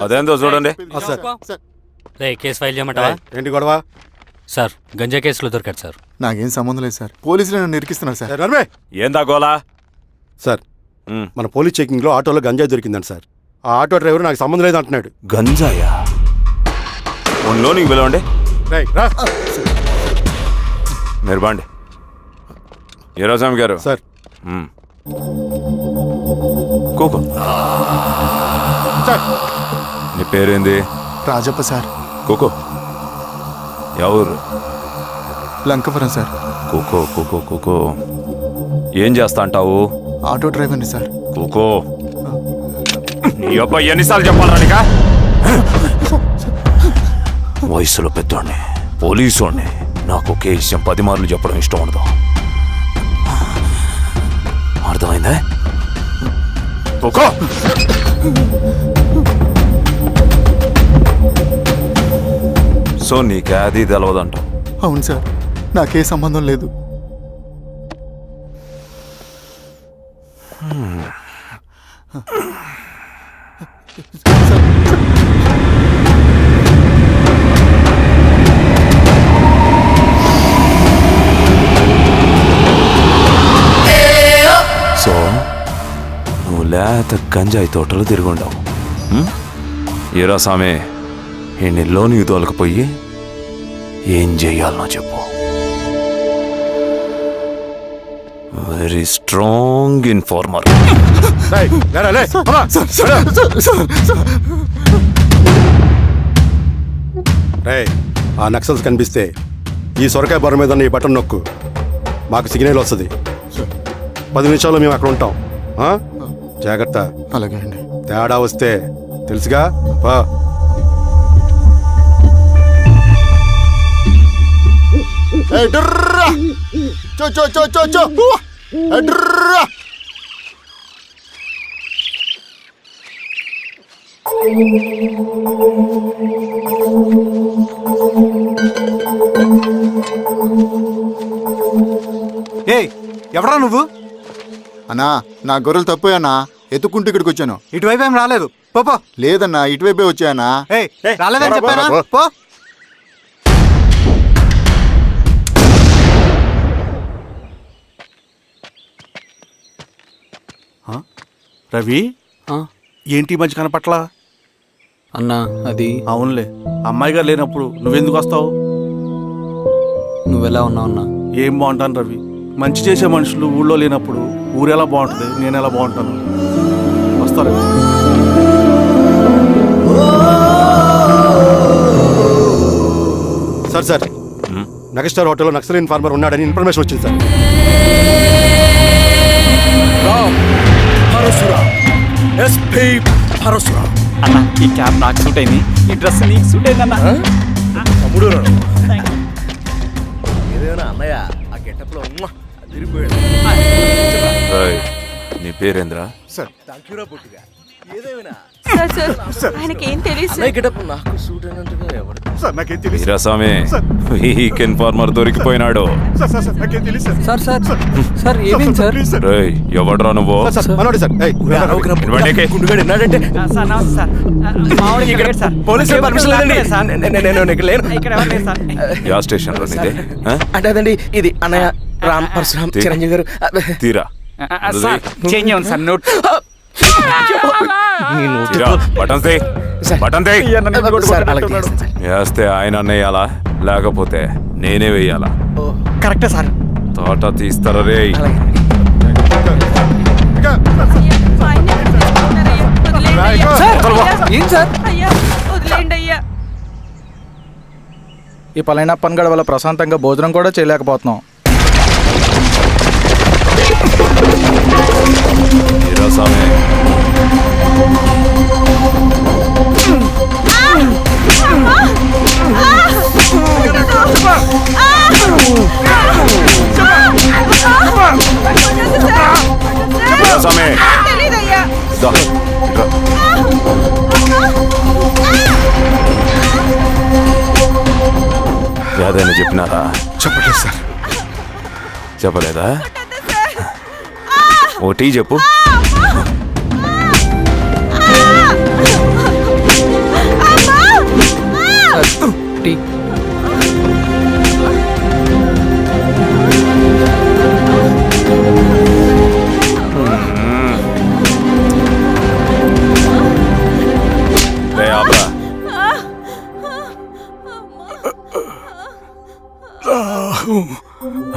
అదేందో చూడండి. కేసు ఫైల్ చేయమంటావా? ఏంటి గొడవ సార్? గంజా కేసులో దొరికాడు సార్. నాకేం సంబంధం లేదు సార్. పోలీసులు నన్ను ఇరికిస్తున్నారు సార్. ఏందా గోలా? సార్ మన పోలీస్ చెకింగ్ లో ఆటోలో గంజాయి దొరికిందండి సార్. ఆ ఆటో డ్రైవర్ నాకు సంబంధం లేదు అంటున్నాడు. గంజాయా? నీకు పిలవండి. మీరు బాండి. ఈరోజామి గారు సార్. కూకో. నీ పేరేంది? రాజప్ప సార్. కూకో. ఎవరు? లంకపురం సార్. కూకో కూకో కూకో. ఏం చేస్తా అంటావు? ఆటో డ్రైవర్ని సార్. కూకో. నీ అబ్బాయి ఎన్నిసార్లు చెప్పాలా నీకా? వయసులో పెద్దోడిని, పోలీసోడిని, నాకు ఒకే విషయం 10 మార్లు చెప్పడం ఇష్టం ఉండదు. అర్థమైందా? కూకో. సో నీకే అది తెలవదంట? అవును సార్, నాకే సంబంధం లేదు. సో నువ్వు లేత గంజాయి తోటలు తిరుగుండవు. ఏరా సామే, ఈ నీకు తోలకపోయి ఏం చెయ్యాలనో చెప్పు. Very strong informer. ఆ నక్సల్స్ కనిపిస్తే ఈ సొరకాయ బొర మీద ఈ బటన్ నొక్కు, మాకు సిగ్నల్ వస్తుంది. 10 నిమిషాల్లో మేము అక్కడ ఉంటాం. జాగ్రత్త. అలాగే అండి. తేడా వస్తే తెలుసుగా. ఎవరా నువ్వు? అన్నా, నా గొర్రెలు తప్పోయన్నా, ఎత్తుకుంటూ ఇక్కడికి వచ్చాను. ఇటువైపు ఏం రాలేదు. పో. లేదన్నా, ఇటువైపే వచ్చాయన్నా. రాలేదని చెప్పానా? పో. రవి, ఏంటి మంచి కనపట్ల? అన్నా అది అవునులే, అమ్మాయి గారు లేనప్పుడు నువ్వెందుకు వస్తావు? నువ్వెలా ఉన్నావు అన్నా? ఏం బాగుంటాను రవి, మంచి చేసే మనుషులు ఊళ్ళో లేనప్పుడు ఊరెలా బాగుంటుంది, నేను ఎలా బాగుంటాను? వస్తారా? సార్ నగస్టార్ హోటల్లో నక్సల్ ఇన్ఫార్మర్ ఉన్నాడని ఇన్ఫర్మేషన్ వచ్చింది సార్. అన్న, ఈ క్యాప్ నాకు సూట్ అయింది, ఈ డ్రెస్ నీకు సూట్ అయిందన్నా. తమ్ముడు ఏదేమైనా అన్నయ్య ఆ గెటప్లో తిరిగిపోయాడు. నీ పేరేంద్రా? సార్. థాంక్యూరా పొట్టిగా. ఏదేమైనా ఆయనకేం తెలియదు. గెటప్ నాకు సూట్ అయినట్టుగా ఎవరు సార్? నాకేం తెలియదు. వీరాస్వామి, వీక్ ఇన్ఫార్మర్ దొరికిపోయినాడు. సార్ ఏమైంది సార్? ఎవడ్రా నువ్వు? యా స్టేషన్ లో నీదే? అంటే అదండి, ఇది అన్నయ్య రామ్ పరశురామ్ చిరంజీవి గారు. తీరా చేంజ్ అవ్వండి సార్. నోట్ వేస్తే ఆయన వేయాలా, లేకపోతే నేనే వేయాలా? కరెక్టే సార్. తోట తీస్తారా రే? ఏం సార్? ఈ పలైన పనిగడ వల్ల ప్రశాంతంగా భోజనం కూడా చేయలేకపోతున్నాం. లేదని చెప్పినారా? చెప్పలేదు సార్. చెప్పలేదా? ఓ టీ చెప్పు. టీ.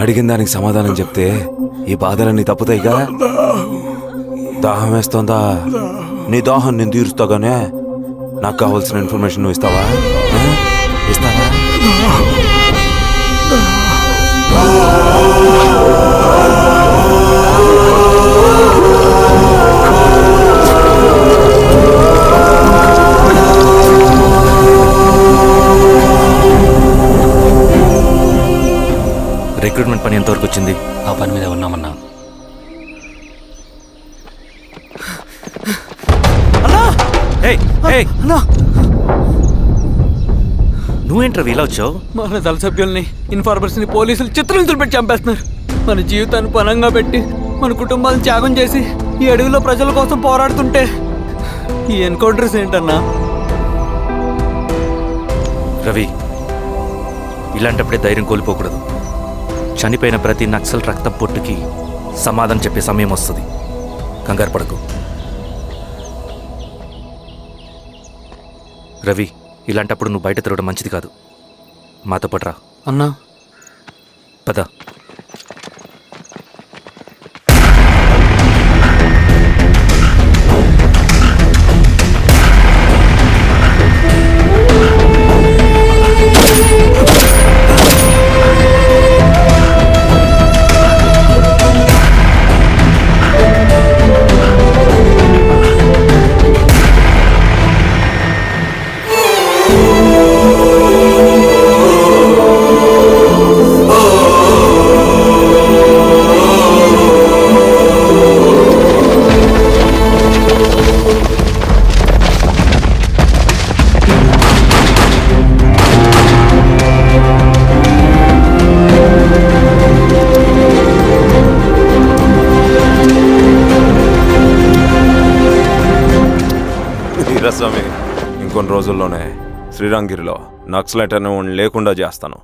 అడిగిన దానికి సమాధానం చెప్తే ఈ బాధలన్నీ తప్పుతాయిగా. దాహం వేస్తోందా? నీ దాహం నేను తీరుస్తాగానే నాకు కావాల్సిన ఇన్ఫర్మేషన్ నువ్వు ఇస్తావా? ఇస్తావా? రిక్రూట్మెంట్ పని ఎంతవరకు వచ్చింది? ఆ పని మీద ఉన్నామన్నా. నువ్వేంట్రా ఇలా వచ్చావు? మన దళ సభ్యుల్ని, ఇన్ఫార్మర్స్ ని పోలీసులు చిత్రహింసలు పెట్టి చంపేస్తున్నారు. మన జీవితాన్ని పనంగా పెట్టి మన కుటుంబాలను త్యాగం చేసి ఈ అడవిలో ప్రజల కోసం పోరాడుతుంటే ఈ ఎన్కౌంటర్స్ ఏంటన్నా? రవి, ఇలాంటప్పుడే ధైర్యం కోల్పోకూడదు. చనిపోయిన ప్రతి నక్సల్ రక్తం పొట్టుకి సమాధానం చెప్పే సమయం వస్తుంది. కంగారు పడకు రవి. ఇలాంటప్పుడు నువ్వు బయట తిరగడం మంచిది కాదు. మాతో పట్రా అన్నా. పద. స్వామి, ఇంకొన్ని రోజుల్లోనే శ్రీరాంగిరిలో నక్సలైట్ అనే వాడిని లేకుండా చేస్తాను.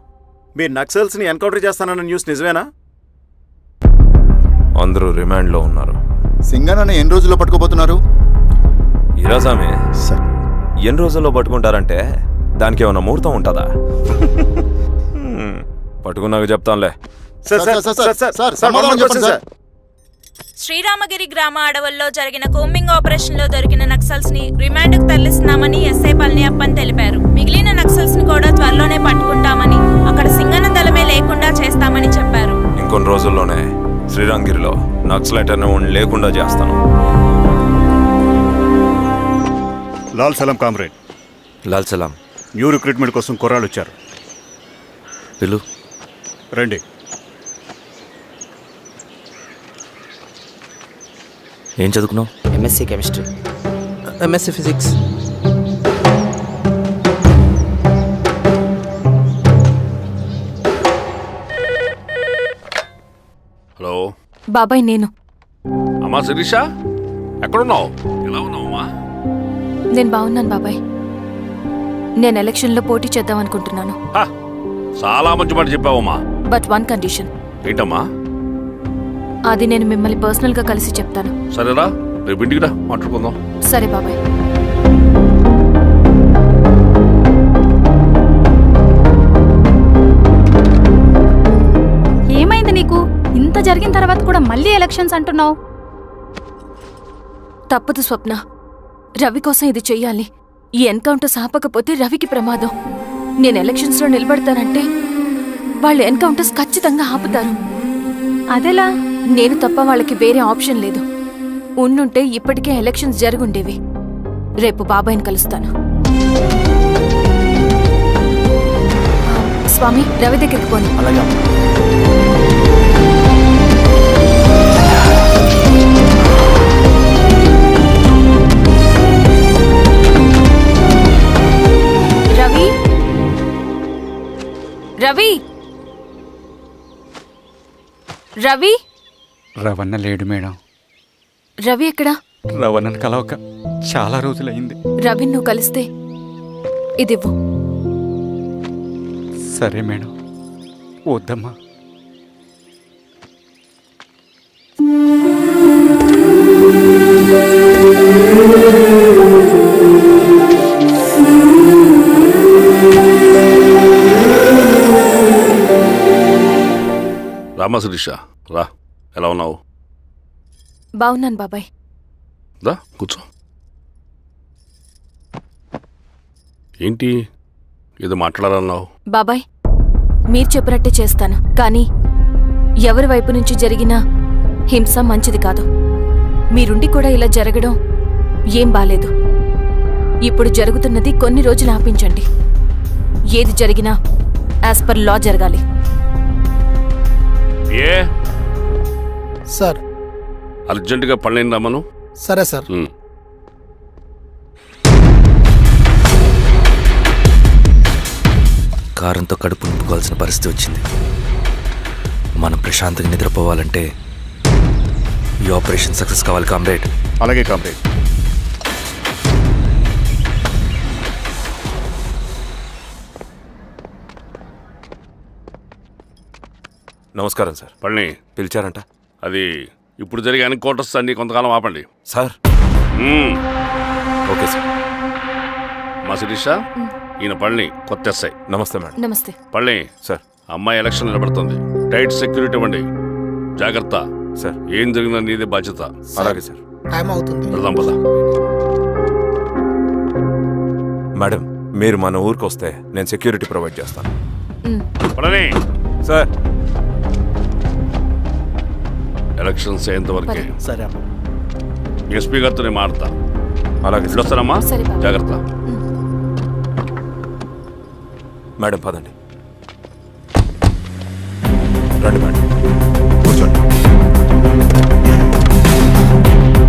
మీరు నక్సల్స్ని ఎన్కౌంటర్ చేస్తానన్న న్యూస్ నిజమేనా? అందరూ రిమాండ్లో ఉన్నారు. సింగన్న ఎన్ని రోజుల్లో పట్టుకోబోతున్నారు? ఈరోజామి ఎన్ని రోజుల్లో పట్టుకుంటారంటే దానికి ఏమైనా ముహూర్తం ఉంటుందా? పట్టుకున్నాక చెప్తానులే. శ్రీరామగిరి గ్రామ అడవుల్లో జరిగిన కోంబింగ్ ఆపరేషన్ లో దొరికిన నక్సల్స్ ని రిమాండ్ కు తరలిస్తున్నామని ఎస్ఐ పళనియప్పన్ తెలిపారు. మిగిలిన నక్సల్స్ ని కూడా త్వరలోనే పట్టుకుంటామని, అక్కడ సింగన్న దళమే లేకుండా చేస్తామని చెప్పారు. ఇంకొన్ని రోజుల్లోనే శ్రీరాంగిరిలో నక్సలైట్ అనే వాడిని లేకుండా చేస్తాను. లాల్ సలాం కామ్రేడ్. లాల్ సలాం. న్యూ రిక్రూట్మెంట్ కోసం కుర్రాళ్ళు వచ్చారు. పిలు. రండి. ఏం చదువుకున్నావు? MSc chemistry. MSc physics. Hello బాబాయ్, నేను. అమ్మా శిరీష, ఎక్కడున్నావు? ఎలా ఉన్నావమ్మా? నేను బాగున్నాను బాబాయ్. నేను ఎలక్షన్లో పోటీ చేద్దాం అనుకుంటున్నాను. చాలా మంచి మాట చెప్పావమ్మా. But one condition. ఏంటమ్మా? అది నేను మిమ్మల్ని పర్సనల్గా కలిసి చెప్తాను. సరేరా, రేపు ఇంటికి రా, మాట్లాడుకుందాం. సరే బాబాయ్. ఏమైంది నీకు? ఇంత జరిగిన తర్వాత కూడా మళ్ళీ ఎలక్షన్స్ అంటున్నావు? తప్పదు స్వప్న. రవి కోసం ఇది చెయ్యాలి. ఈ ఎన్కౌంటర్స్ ఆపకపోతే రవికి ప్రమాదం. నేను ఎలక్షన్స్లో నిలబడతానంటే వాళ్ళు ఎన్కౌంటర్స్ ఖచ్చితంగా ఆపుతారు. అదెలా? నేను తప్ప వాళ్ళకి వేరే ఆప్షన్ లేదు. ఉండుంటే ఇప్పటికే ఎలక్షన్స్ జరుగుండేవి. రేపు బాబాయ్ని కలుస్తాను. స్వామి, రవి దగ్గరికి పోని. రవి, రవి రవి రవణ లేడు మేడం. రవి ఎక్కడా? రవణను కలవక చాలా రోజులైంది. రవి నువ్వు కలిస్తే ఇదివ్వు. సరే మేడం. వద్దమ్మా. రామా శిరీష, రా. ఎలా ఉన్నావు? బాగున్నాను బాబాయ్. దా కూర్చో. ఏంటి ఏదో మాట్లాడాలన్నావు? బాబాయ్ మీరు చెప్పినట్టే చేస్తాను, కానీ ఎవరి వైపు నుంచి జరిగినా హింస మంచిది కాదు. మీరుండి కూడా ఇలా జరగడం ఏం బాలేదు. ఇప్పుడు జరుగుతున్నది కొన్ని రోజులు ఆపించండి. ఏది జరిగినా యాజ్ పర్ లా జరగాలి. ఏ సార్ అర్జెంటుగా పళ్ళని రమ్మను. సరే సార్. కారంతో కడుపు నింపుకోవాల్సిన పరిస్థితి వచ్చింది. మనం ప్రశాంతంగా నిద్రపోవాలంటే ఈ ఆపరేషన్ సక్సెస్ కావాలి కామ్రేడ్. అలాగే కామ్రేడ్. నమస్కారం సార్. పళ్ళని పిలిచారంట? అది ఇప్పుడు జరిగే ఎన్కౌంటర్స్ అన్ని కొంతకాలం ఆపండి సార్. Okay sir. మా శిరీష, ఈయన పళ్ళని కొత్త ఎస్ఐ. నమస్తే మేడం. నమస్తే. పళ్ళని సార్. అమ్మాయి ఎలక్షన్ నిలబడుతుంది. టైట్ సెక్యూరిటీ ఇవ్వండి. జాగ్రత్త సార్. ఏం జరిగిందో నీదే బాధ్యత. అలాగే సార్. టైం అవుతుంది. వెళ్దాం పద. మేడం మీరు మన ఊరికి వస్తే నేను సెక్యూరిటీ ప్రొవైడ్ చేస్తాను. పళ్ళని సార్. ఎలక్షన్స్ అయ్యేంతవరకే. సరే. ఎస్పీ గారితో నేను మాడతా. అలాగే వస్తానమ్మా. జాగ్రత్త. మేడం పదండి. రండి మేడం, కూర్చోండి.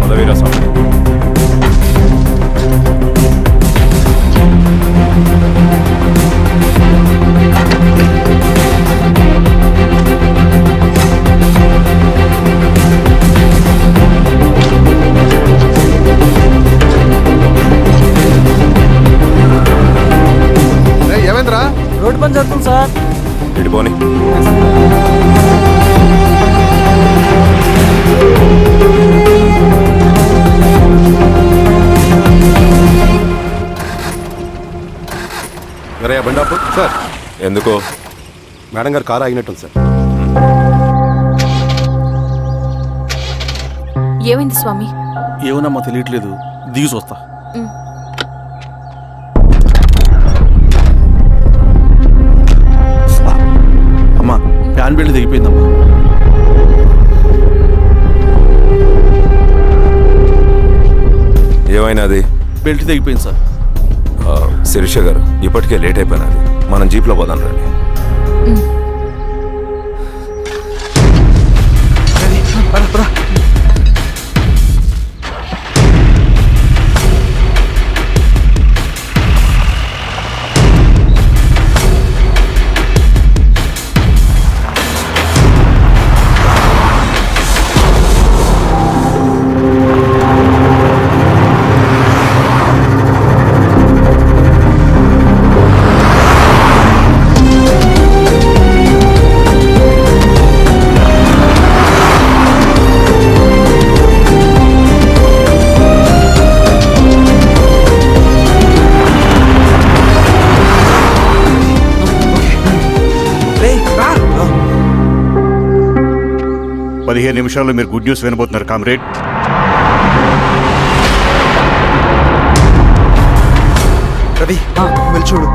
పదవీరా స్వామి. ఏమైందిరా? రోడ్డు పని జరుగుతుంది సార్. ఇటు పోనీ. అరే బండాపు సార్. ఎందుకో? మేడం గారు కారు ఆగినట్టుంది సార్. ఏమైంది స్వామి? ఏమోనమ్మా తెలియట్లేదు. దిగి చూస్తా. అమ్మా ఫ్యాన్ బెల్ట్ దిగిపోయిందమ్మా. ఏమైనాది? బెల్ట్ తెగిపోయింది సార్. శిరీష గారు ఇప్పటికే లేట్ అయిపోయినది. మనం జీప్లో పోదాం రండి. నిమిషాల్లో మీరు గుడ్ న్యూస్ వినబోతున్నారు కామ్రేడ్. రవి వెళ్ళి చూడు.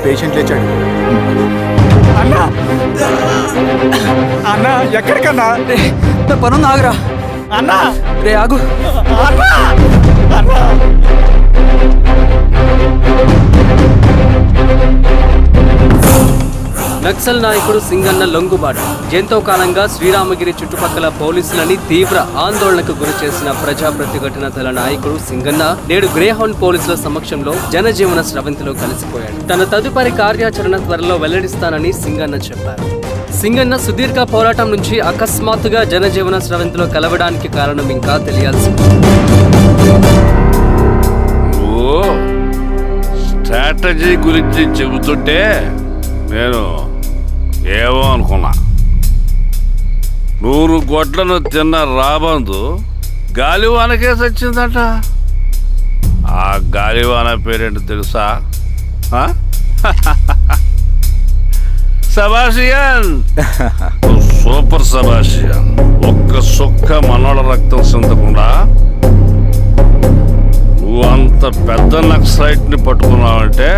పేషెంట్ లేచాడు. అన్నా అన్నా ఎక్కడికన్నా? నా పనుంది, ఆగురా. అన్నా రే ఆగు. అన్నా అన్నా నక్సల్ నాయకుడు సింగన్న లొంగుబాటు ఎంతో కాలంగా శ్రీరామగిరి చుట్టుపక్కల పోలీసులని తీవ్ర ఆందోళనకు గురి చేసిన ప్రజా ప్రతిఘటన దళ నాయకుడు సింగన్న నేడు గ్రేహౌండ్ పోలీసుల సమక్షంలో జనజీవన స్రవంతిలో కలిసిపోయాడు. తన తదుపరి కార్యాచరణ త్వరలో వెల్లడిస్తానని సింగన్న చెప్పారు. సింగన్న సుదీర్ఘ పోరాటం నుంచి అకస్మాత్తుగా జనజీవన స్రవంతిలో కలవడానికి కారణం ఇంకా తెలియాల్సి స్ట్రాటజీ గురించి చెబుతుంటే నేను ఏమో అనుకున్నా. 100 గొడ్లను తిన్న రాబందు గాలివానకే సచ్చిందట. ఆ గాలివాన పేరేంటి తెలుసా? సబాషియన్, సూపర్ సబాషియన్. ఒక్క సొక్క మనోళ్ళ రక్తం సిందకుండా నువ్వు అంత పెద్ద నక్సలైట్ని పట్టుకున్నావంటే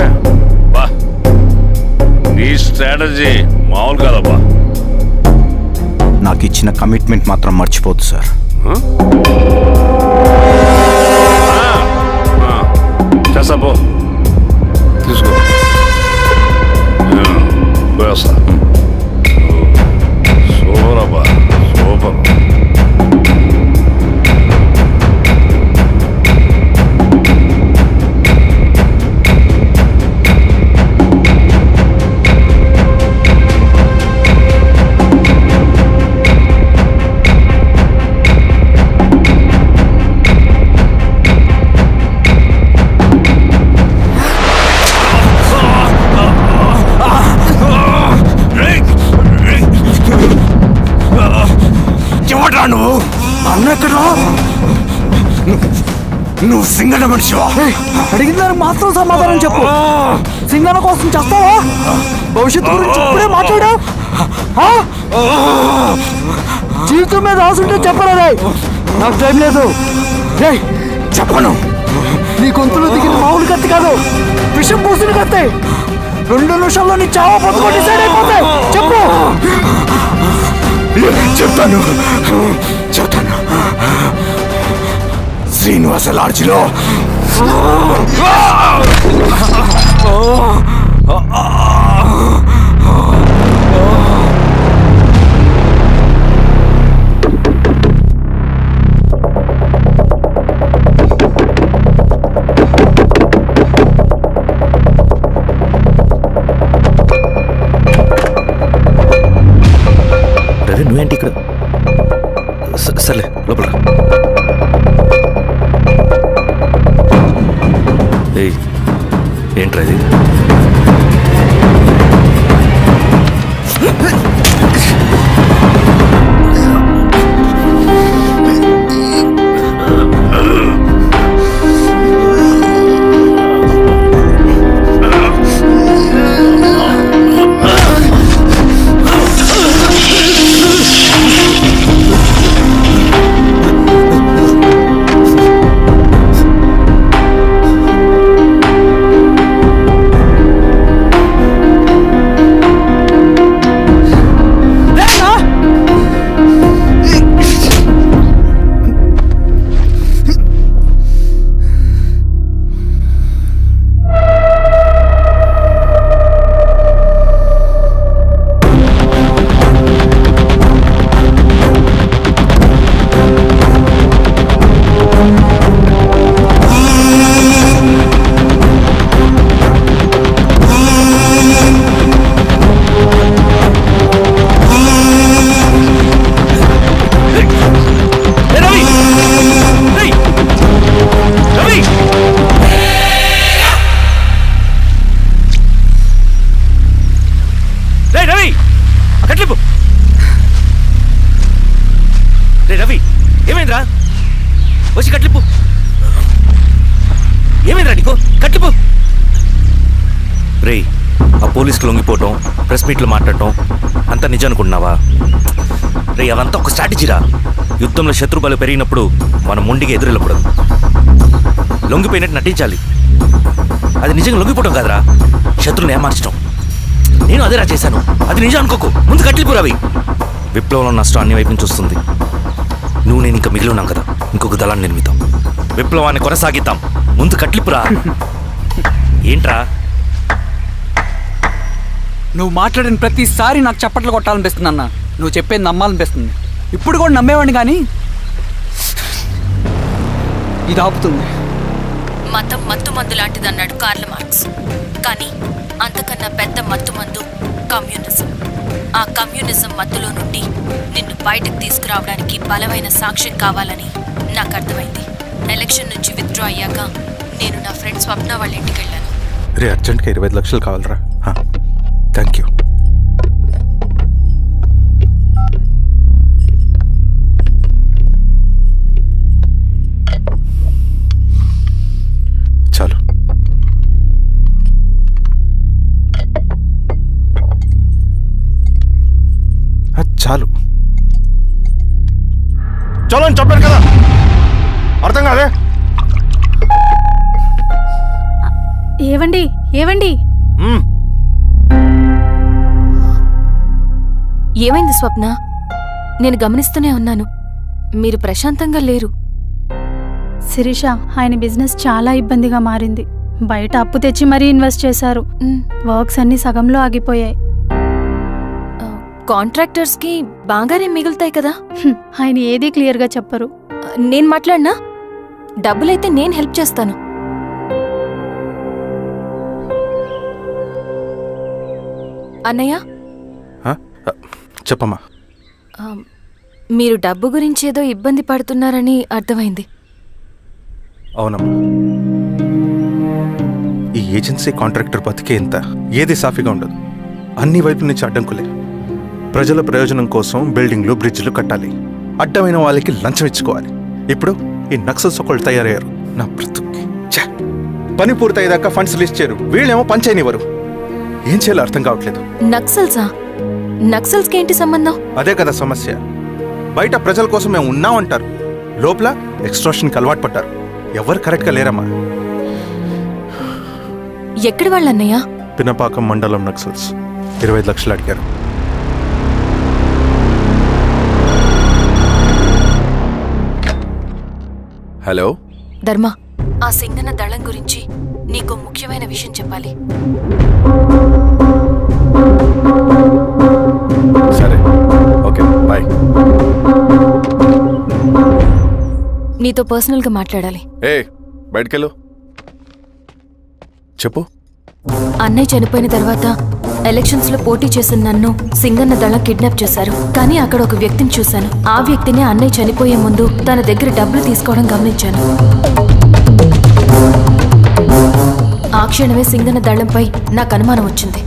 బా, నీ స్ట్రాటజీ మామూలు కదబ్బా. నాకు ఇచ్చిన కమిట్మెంట్ మాత్రం మర్చిపోద్దు సార్. చేసాబో తీసుకో పోయేస్తా. సూపరబ్బా సూపర్. నువ్వు అన్న ఎక్కడ? నువ్వు సింగన్న మనిషివా? అడిగిన దానికి మాత్రం సమాధానం చెప్పు. సింగన్న కోసం చేస్తావా? భవిష్యత్తు గురించి ఇప్పుడే మాట్లాడా? జీవితం మీద ఆశుంటే చెప్పరా? నాకు టైం లేదు. చెప్పను. నీ గొంతులో దిగిన మామూలు కత్తి కాదు, విషం పూసిన కత్తి. 2 నిమిషాల్లో నీ చావా బతుకో డిసైడ్ అయిపోతాయి. చెప్పు. చెప్తాను. శ్రీనివాస లాడ్జిలో నువ్వేంటి ఇక్కడ? సర్లే లోపల. ఏంట్రా ఇది? రవి ఏమైందిరా? వచ్చి కట్లిప్పు. ఏమైందిరా నీకు? కట్లిప్పు. రే ఆ పోలీసుకు లొంగిపోవటం, ప్రెస్ మీట్లు మాట్లాడటం అంతా నిజం అనుకుంటున్నావా? రే అవంతా ఒక స్ట్రాటజీరా. యుద్ధంలో శత్రుబలు పెరిగినప్పుడు మనం మొండిగా ఎదురెళ్ళకూడదు, లొంగిపోయినట్టు నటించాలి. అది నిజంగా లొంగిపోవటం కాదురా, శత్రువుని ఏమార్చడం. నేను అదేరా చేశాను. అది నిజం అనుకోకు. ముందు కట్లిప్పు రవి. విప్లవంలో నష్టం అన్ని వైపు నుంచి వస్తుంది. నువ్వు నేను ఇంకా మిగిలి ఉన్నాం కదా, ఇంకొక దళాన్ని నిర్మితాం, విప్లవాన్ని కొనసాగిద్దాం. ముందు కట్లిప్పురా. ఏంట్రా నువ్వు మాట్లాడిన ప్రతిసారి నాకు చప్పట్లు కొట్టాలనిపిస్తుంది అన్న. నువ్వు చెప్పేది నమ్మాలనిపిస్తుంది. ఇప్పుడు కూడా నమ్మేవాడిని, కానీ ఇది ఆపుతుంది. మతం మత్తుమందు లాంటిదన్నాడు కార్ల్ మార్క్స్. కానీ అంతకన్నా పెద్ద మత్తుమందు కమ్యూనిజం. ఆ కమ్యూనిజం మత్తులో నుండి నిన్ను బయటకు తీసుకురావడానికి బలమైన సాక్ష్యం కావాలని నాకు అర్థమైంది. ఎలక్షన్ నుంచి విత్డ్రా అయ్యాక నేను నా ఫ్రెండ్ స్వప్న వాళ్ళ ఇంటికి వెళ్ళాను. రే అర్జెంట్గా 25 లక్షలు కావాలరా. Thank you. చాలు. చాలు చలో అని చెప్పాను కదా, అర్థం కాదే? ఏవండి ఏవండి ఏమైంది స్వప్న? నేను గమనిస్తూనే ఉన్నాను. మీరు ప్రశాంతంగా లేరు. శిరీష, ఆయన బిజినెస్ చాలా ఇబ్బందిగా మారింది. బయట అప్పు తెచ్చి మరీ ఇన్వెస్ట్ చేశారు. వర్క్స్ అన్ని సగంలో ఆగిపోయాయి. కాంట్రాక్టర్స్కి బాగానే మిగులుతాయి కదా. ఆయన ఏదీ క్లియర్గా చెప్పరు. నేను మాట్లాడినా డబ్బులైతే నేను హెల్ప్ చేస్తాను. అన్నయ్య, చెప్పమ్మా. మీరు డబ్బు గురించి ఏదో ఇబ్బంది పడుతున్నారని అర్థమైంది. అవునమ్మా, ఈ ఏజెన్సీ కాంట్రాక్టర్ బతికే ఇంత ఏది సాఫీగా ఉండదు. అన్ని వైపుల నుంచి అడ్డంకులే. ప్రజల ప్రయోజనం కోసం బిల్డింగ్లు, బ్రిడ్జ్లు కట్టాలి. అడ్డమైన వాళ్ళకి లంచం ఇచ్చుకోవాలి. ఇప్పుడు ఈ నక్సల్స్ ఒకళ్ళు తయారయ్యారు. నా బ్రతుక్కి పని పూర్తయ్యేదాకా ఫండ్స్ లిస్ట్ చేయరు. వీళ్ళేమో పని చేయనివ్వరు. ఏం చేయాలో అర్థం కావట్లేదు. నక్సల్సా? నక్సల్స్కి ఏంటి సంబంధం? అదే కదా సమస్య. బయట ప్రజల కోసం మేము ఉన్నామంటారు, లోపల ఎక్స్ట్రాషన్కి అలవాటు పడ్డారు. ఎవరు కరెక్ట్గా లేరమ్మా. ఎక్కడి వాళ్ళన్నయ్య? పినపాకం మండలం నక్సల్స్ 25 లక్షలు అడిగారు. హలో ధర్మ, ఆ సింగన్న దళం గురించి నీకు ముఖ్యమైన విషయం చెప్పాలి. సరే, ఓకే, బాయ్. నీతో పర్సనల్గా మాట్లాడాలి. బయటకెళ్ళు. చెప్పు. అన్నయ్య చనిపోయిన తర్వాత ఎలక్షన్స్ లో పోటీ చేసిన నన్ను సింగన్న దళం కిడ్నాప్ చేశారు. కానీ అక్కడ ఒక వ్యక్తిని చూశాను. ఆ వ్యక్తినే అన్నయ్య చనిపోయే ముందు తన దగ్గర డబ్బులు తీసుకోవడం గమనించాను. ఆ క్షణమే సింగన్న దళంపై నాకు అనుమానం వచ్చింది.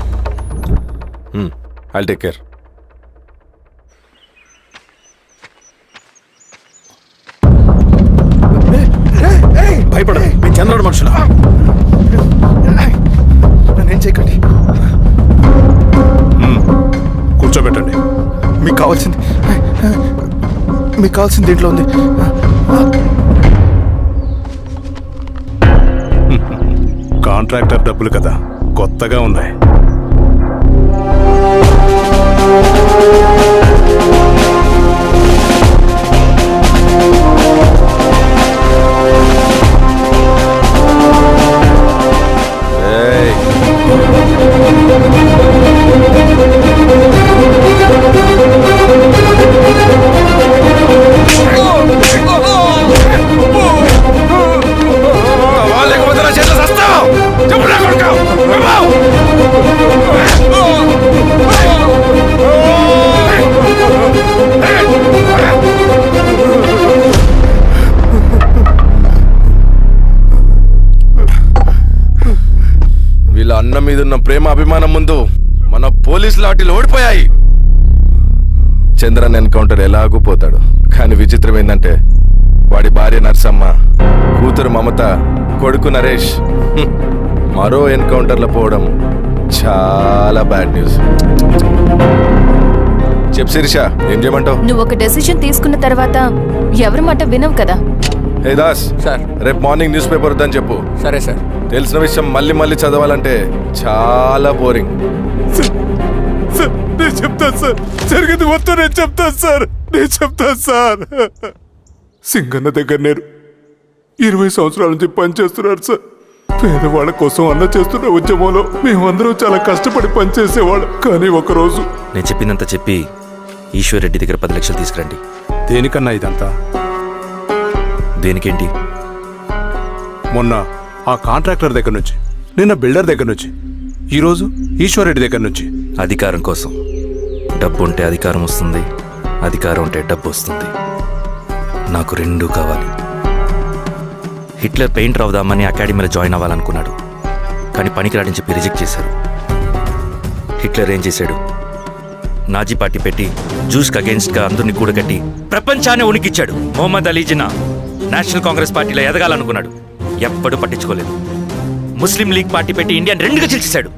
I'll take care. భయపడదు, మీ చంద్రుడు మనుషులు. నన్నేం చేయకండి. కూర్చోబెట్టండి. మీకు కావాల్సింది దీంట్లో ఉంది. కాంట్రాక్టర్ డబ్బులు కదా, కొత్తగా ఉన్నాయి. వీళ్ళ అన్న మీదున్న ప్రేమ అభిమానం ముందు మన పోలీస్ లాఠీలు ఓడిపోయాయి. చంద్రన్ ఎన్కౌంటర్ ఎలాగూ పోతాడు. కానీ విచిత్రం ఏంటంటే వాడి భార్య నర్సమ్మ, కూతురు మమత, కొడుకు నరేష్ మరో ఎన్కౌంటర్లో పోవడం చాలా బ్యాడ్ న్యూస్. చెప్పు శిరీష, ఏం చేయమంటావు? నువ్వు ఒక డెసిషన్ తీసుకున్న తర్వాత ఎవరి మాట వినవు కదా. హే దాస్ సార్, రేపు మార్నింగ్ న్యూస్ పేపర్ వద్దని చెప్పు. సరే సార్. తెలిసిన విషయం మళ్ళీ మళ్ళీ చదవాలంటే చాలా బోరింగ్. నేను చెప్తాను సార్, జరిగింది మొత్తం నేను చెప్తాను సార్. సింగన్న దగ్గర నేను 20 సంవత్సరాల నుంచి పనిచేస్తున్నారు సార్. పేదవాళ్ళ కోసం అన్న చేస్తున్న ఉద్యమంలో మేమందరం చాలా కష్టపడి పనిచేసేవాళ్ళం. కానీ ఒకరోజు నేను చెప్పినంత చెప్పి ఈశ్వర్ రెడ్డి దగ్గర 10 లక్షలు తీసుకురండి. దేనికన్నా ఇదంతా? దేనికేంటి? మొన్న ఆ కాంట్రాక్టర్ దగ్గర నుంచి, నిన్న బిల్డర్ దగ్గర నుంచి, ఈరోజు ఈశ్వర్ రెడ్డి దగ్గర నుంచి. అధికారం కోసం. డబ్బు ఉంటే అధికారం వస్తుంది, అధికారం ఉంటే డబ్బు వస్తుంది. నాకు రెండూ కావాలి. హిట్లర్ పెయింటర్ అవుదామని అకాడమీలో జాయిన్ అవ్వాలనుకున్నాడు. కానీ పనికిరాడని చెప్పి రిజెక్ట్ చేశారు. హిట్లర్ ఏం చేశాడు? నాజీ పార్టీ పెట్టి జూస్కి అగేన్స్ట్గా అందరినీ కూడగట్టి ప్రపంచాన్ని ఉనికిచ్చాడు. మొహమ్మద్ అలీ జిన్నా నేషనల్ కాంగ్రెస్ పార్టీలో ఎదగాలనుకున్నాడు. ఎప్పుడూ పట్టించుకోలేదు. ముస్లిం లీగ్ పార్టీ పెట్టి ఇండియాని రెండుగా చీల్చేశాడు.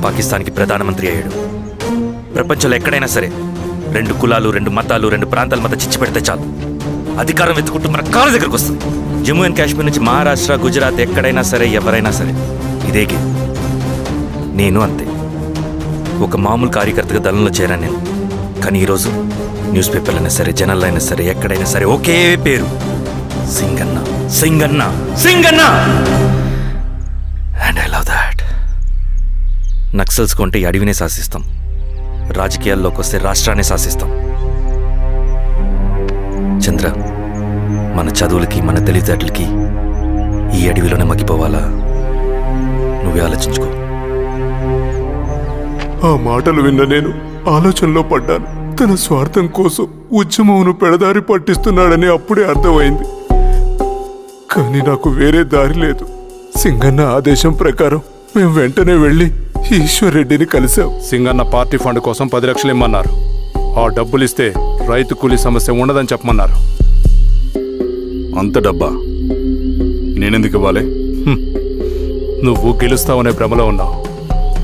పాకిస్తాన్కి ప్రధానమంత్రి అయ్యాడు. ప్రపంచంలో ఎక్కడైనా సరే 2 కులాలు, 2 మతాలు, 2 ప్రాంతాల మధ్య చిచ్చు పెడితే చాలు, అధికారం వెతుకుంటూ మన కాళ్ళ దగ్గరకు వస్తుంది. జమ్మూ అండ్ కాశ్మీర్ నుంచి మహారాష్ట్ర, గుజరాత్ ఎక్కడైనా సరే, ఎవరైనా సరే ఇదే గేమ్. నేను అంతే. ఒక మామూలు కార్యకర్తగా దళంలో చేరాను నేను. కానీ ఈరోజు న్యూస్ పేపర్లైనా సరే, జనాల్లో అయినా సరే, ఎక్కడైనా సరే ఒకే పేరు, Singanna, Singanna, Singanna. And I love that. Naxals కొంటే ఈ అడవినే శాసిస్తాం, రాజకీయాల్లోకి వస్తే రాష్ట్రాన్ని శాసిస్తాం. చంద్ర, మన చదువులకి, మన తెలివితేటలకి ఈ అడవిలోనే మగ్గిపోవాలా? నువ్వే ఆలోచించుకో. ఆ మాటలు విన్న నేను ఆలోచనలో పడ్డాను. తన స్వార్థం కోసం ఉద్యమమును పెడదారి పట్టిస్తున్నాడని అప్పుడే అర్థమైంది. కానీ నాకు వేరే దారి లేదు. సింగన్న ఆదేశం ప్రకారం మేము వెంటనే వెళ్ళి ఈశ్వర్ రెడ్డిని కలిసాం. సింగన్న పార్టీ ఫండ్ కోసం 10 లక్షలు ఇమ్మన్నారు. ఆ డబ్బులు ఇస్తే రైతు కూలీ సమస్య ఉండదని చెప్పమన్నారు. అంత డబ్బా నేనెందుకు ఇవ్వాలి? నువ్వు గెలుస్తావనే భ్రమలో ఉన్నావు.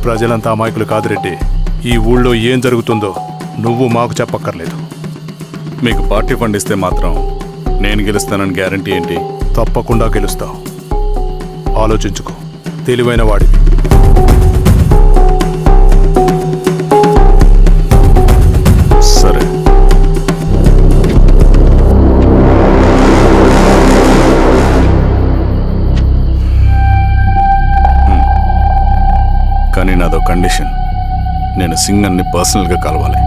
ప్రజలంతా అమాయకులు కాదు రెడ్డి. ఈ ఊళ్ళో ఏం జరుగుతుందో నువ్వు మాకు చెప్పక్కర్లేదు. మీకు పార్టీ ఫండ్ ఇస్తే మాత్రం నేను గెలుస్తానని గ్యారంటీ ఏంటి? తప్పకుండా గెలుస్తావు. ఆలోచించుకో, తెలివైన వాడివి. సరే, కానీ నాదో కండిషన్. నేను సింగన్ని పర్సనల్గా కలవాలి.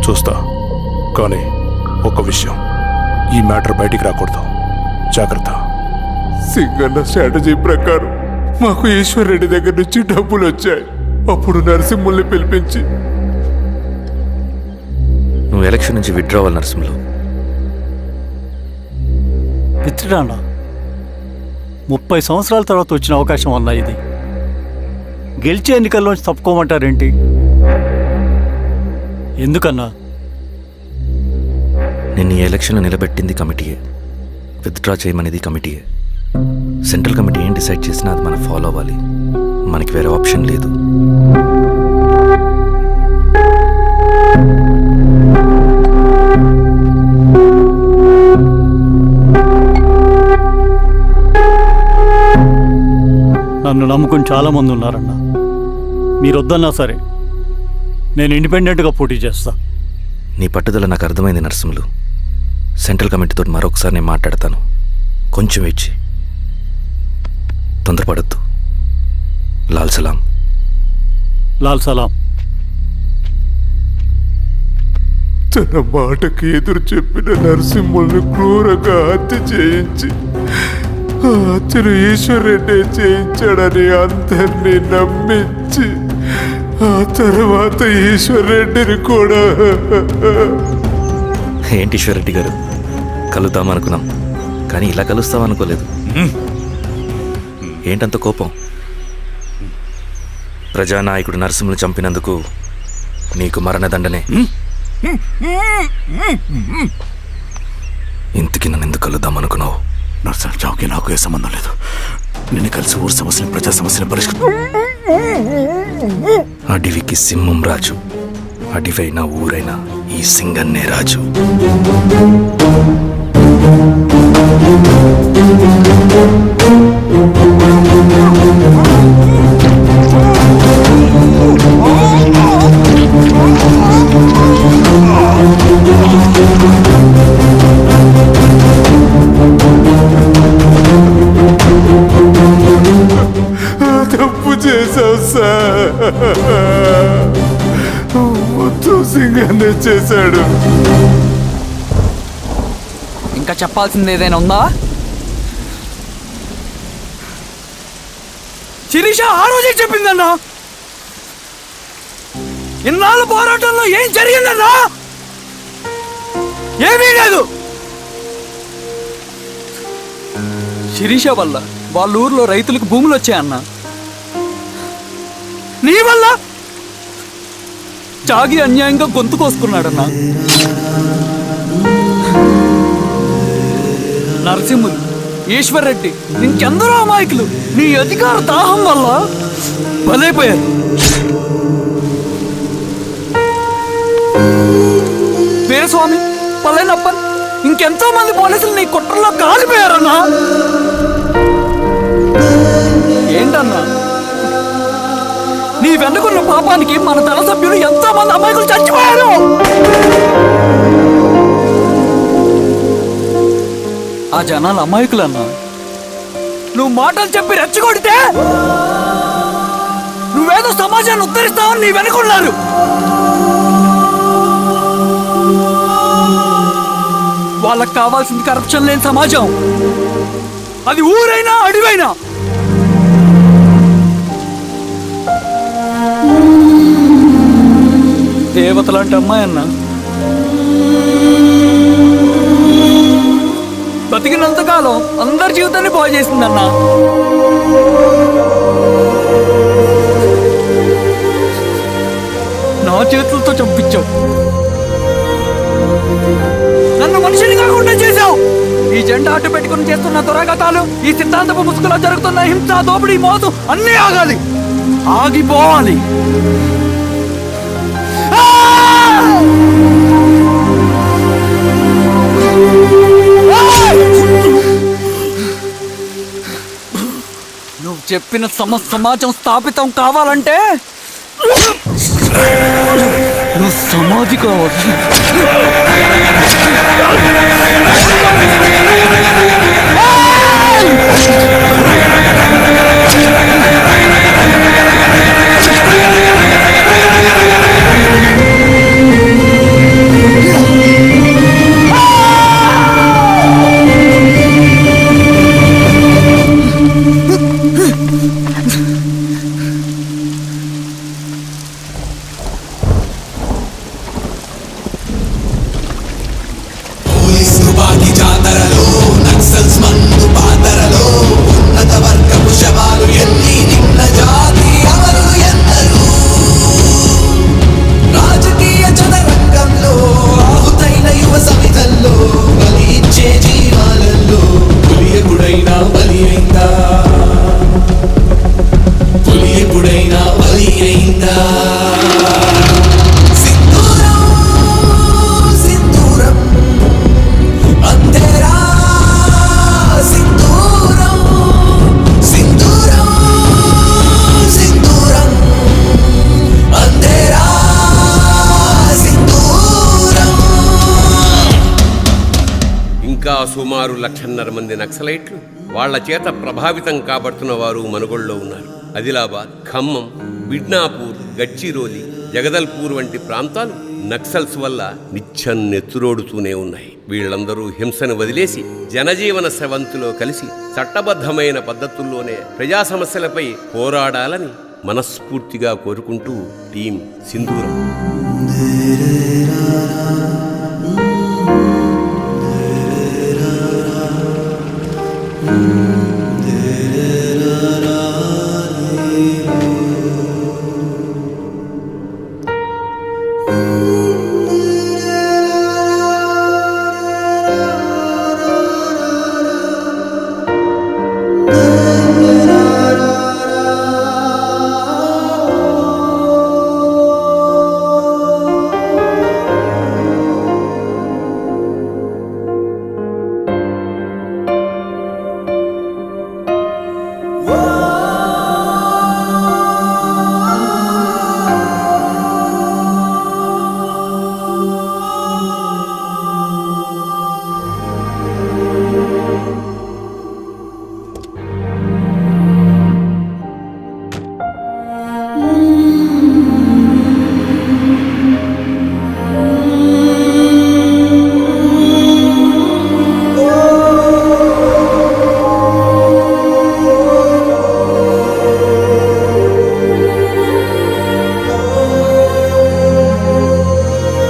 చూస్తా, కానీ ఒక విషయం, ఈ మ్యాటర్ బయటికి రాకూడదు. జాగ్రత్త. సింగన్న స్ట్రాటజీ ప్రకారం మాకు ఈశ్వర్ రెడ్డి దగ్గర నుంచి డబ్బులు వచ్చాయి. అప్పుడు నరసింహుల్ని పిలిపించి, నువ్వు ఎలక్షన్ నుంచి విత్డ్రా అవ్వాలి నరసింహులు. విత్డ్రానా? 30 సంవత్సరాల తర్వాత వచ్చిన అవకాశం అన్నా ఇది. గెలిచే ఎన్నికల్లోంచి తప్పుకోమంటారేంటి? ఎందుకన్నా? నిన్ను ఈ ఎలక్షన్లో నిలబెట్టింది కమిటీయే, విత్డ్రా చేయమనేది కమిటీయే. సెంట్రల్ కమిటీ ఏం డిసైడ్ చేసినా అది మనం ఫాలో అవ్వాలి. మనకి వేరే ఆప్షన్ లేదు. నన్ను నమ్ముకుని చాలామంది ఉన్నారన్న. మీరు వద్దన్నా సరే నేను ఇండిపెండెంట్గా పోటీ చేస్తా. నీ పట్టుదల నాకు అర్థమైంది నరసింహులు. సెంట్రల్ కమిటీతో మరొకసారి నేను మాట్లాడతాను. కొంచెం వెయిట్, తొందరపడద్దు. లాల్ సలాం. లాల్ సలాం. తన మాటకి ఎదురు చెప్పిన నరసింహుల్ని క్రూరంగా హత్య చేయించి, ఆ హత్యను ఈశ్వర్ రెడ్డి చేయించాడని అందరినీ నమ్మించి, ఆ తర్వాత ఈశ్వర్ రెడ్డిని కూడా. ఏంటి ఈశ్వర్ రెడ్డి గారు, కలుద్దామనుకున్నాం కానీ ఇలా కలుస్తామనుకోలేదు. ఏంటంత కోపం? ప్రజానాయకుడు నరసింహులు చంపినందుకు నీకు మరణదండనే. ఇంతకీ నన్ను ఎందుకు కలుద్దామనుకున్నావు? నరసింహ చావుకి నాకు ఏ సంబంధం లేదు. నిన్ను కలిసి ఊరు సమస్యలు, ప్రజా సమస్యలు పరిష్కరించు. అడవికి సింహం రాజు, అడవైనా ఊరైనా ఈ సింగన్నే రాజు. తప్పు చేశావు సార్. మొత్తం సింగన్నే చేశాడు. ఇంకా చెప్పాల్సింది ఏదైనా ఉందా? శిరీష ఆ రోజే చెప్పిందన్నా. ఇన్నాళ్ళ పోరాటంలో ఏం జరిగిందన్నా? ఏమీ లేదు. శిరీష వల్ల వాళ్ళ ఊర్లో రైతులకు భూములు వచ్చాయన్నా. నీ వల్ల చాగి అన్యాయంగా గొంతు కోసుకున్నాడన్నా. నరసింహులు, ఈశ్వర్ రెడ్డి, ఇంకెందరో అమాయకులు నీ అధికార దాహం వల్ల బలైపోయారు. వీరస్వామి, పల్లెనప్పన్, ఇంకెంతో మంది పోలీసులు నీ కుట్రలో కాలిపోయారన్నా. ఏంటన్నా, నీ వెనుకున్న పాపానికి మన దళ సభ్యులు ఎంతో మంది అమాయకులు చచ్చిపోయారు. ఆ జనాలు అమాయకులన్నా. నువ్వు మాటలు చెప్పి రెచ్చగొడితే నువ్వేదో సమాజాన్ని ఉద్ధరిస్తావని నీ వెనుకున్నారు. వాళ్ళకి కావాల్సింది కరప్షన్ లేని సమాజం. అది ఊరైనా అడివైనా. దేవతలాంటి అమ్మాయి అన్న బతికినంతకాలం అందరి జీవితాన్ని బాగు చేసిందన్నా. నా చేతులతో చంపించావు. నన్ను మనిషిని కాకుండా చేశావు. ఈ జెండా అడ్డు పెట్టుకుని చేస్తున్న దురాఘాతాలు, ఈ సిద్ధాంతపు ముసుగులో జరుగుతున్న హింస, దోపిడీ, మోసం అన్నీ ఆగాలి, ఆగిపోవాలి. నువ్వు చెప్పిన సమాజం స్థాపితం కావాలంటే నువ్వు సమాధి కావచ్చు. సుమారు 1,50,000 మంది నక్సలైట్లు వాళ్ల చేత ప్రభావితం కాబడుతున్న వారు మనుగోడులో ఉన్నారు. ఆదిలాబాద్, ఖమ్మం, బిడ్నాపూర్, గడ్చిరోలి, జగదల్పూర్ వంటి ప్రాంతాలు నక్సల్స్ వల్ల నిత్యం నెత్తురోడుతూనే ఉన్నాయి. వీళ్ళందరూ హింసను వదిలేసి జనజీవన స్రవంతిలో కలిసి చట్టబద్ధమైన పద్ధతుల్లోనే ప్రజా సమస్యలపై పోరాడాలని మనస్ఫూర్తిగా కోరుకుంటూ టీం సింధూరం. Mm-hmm.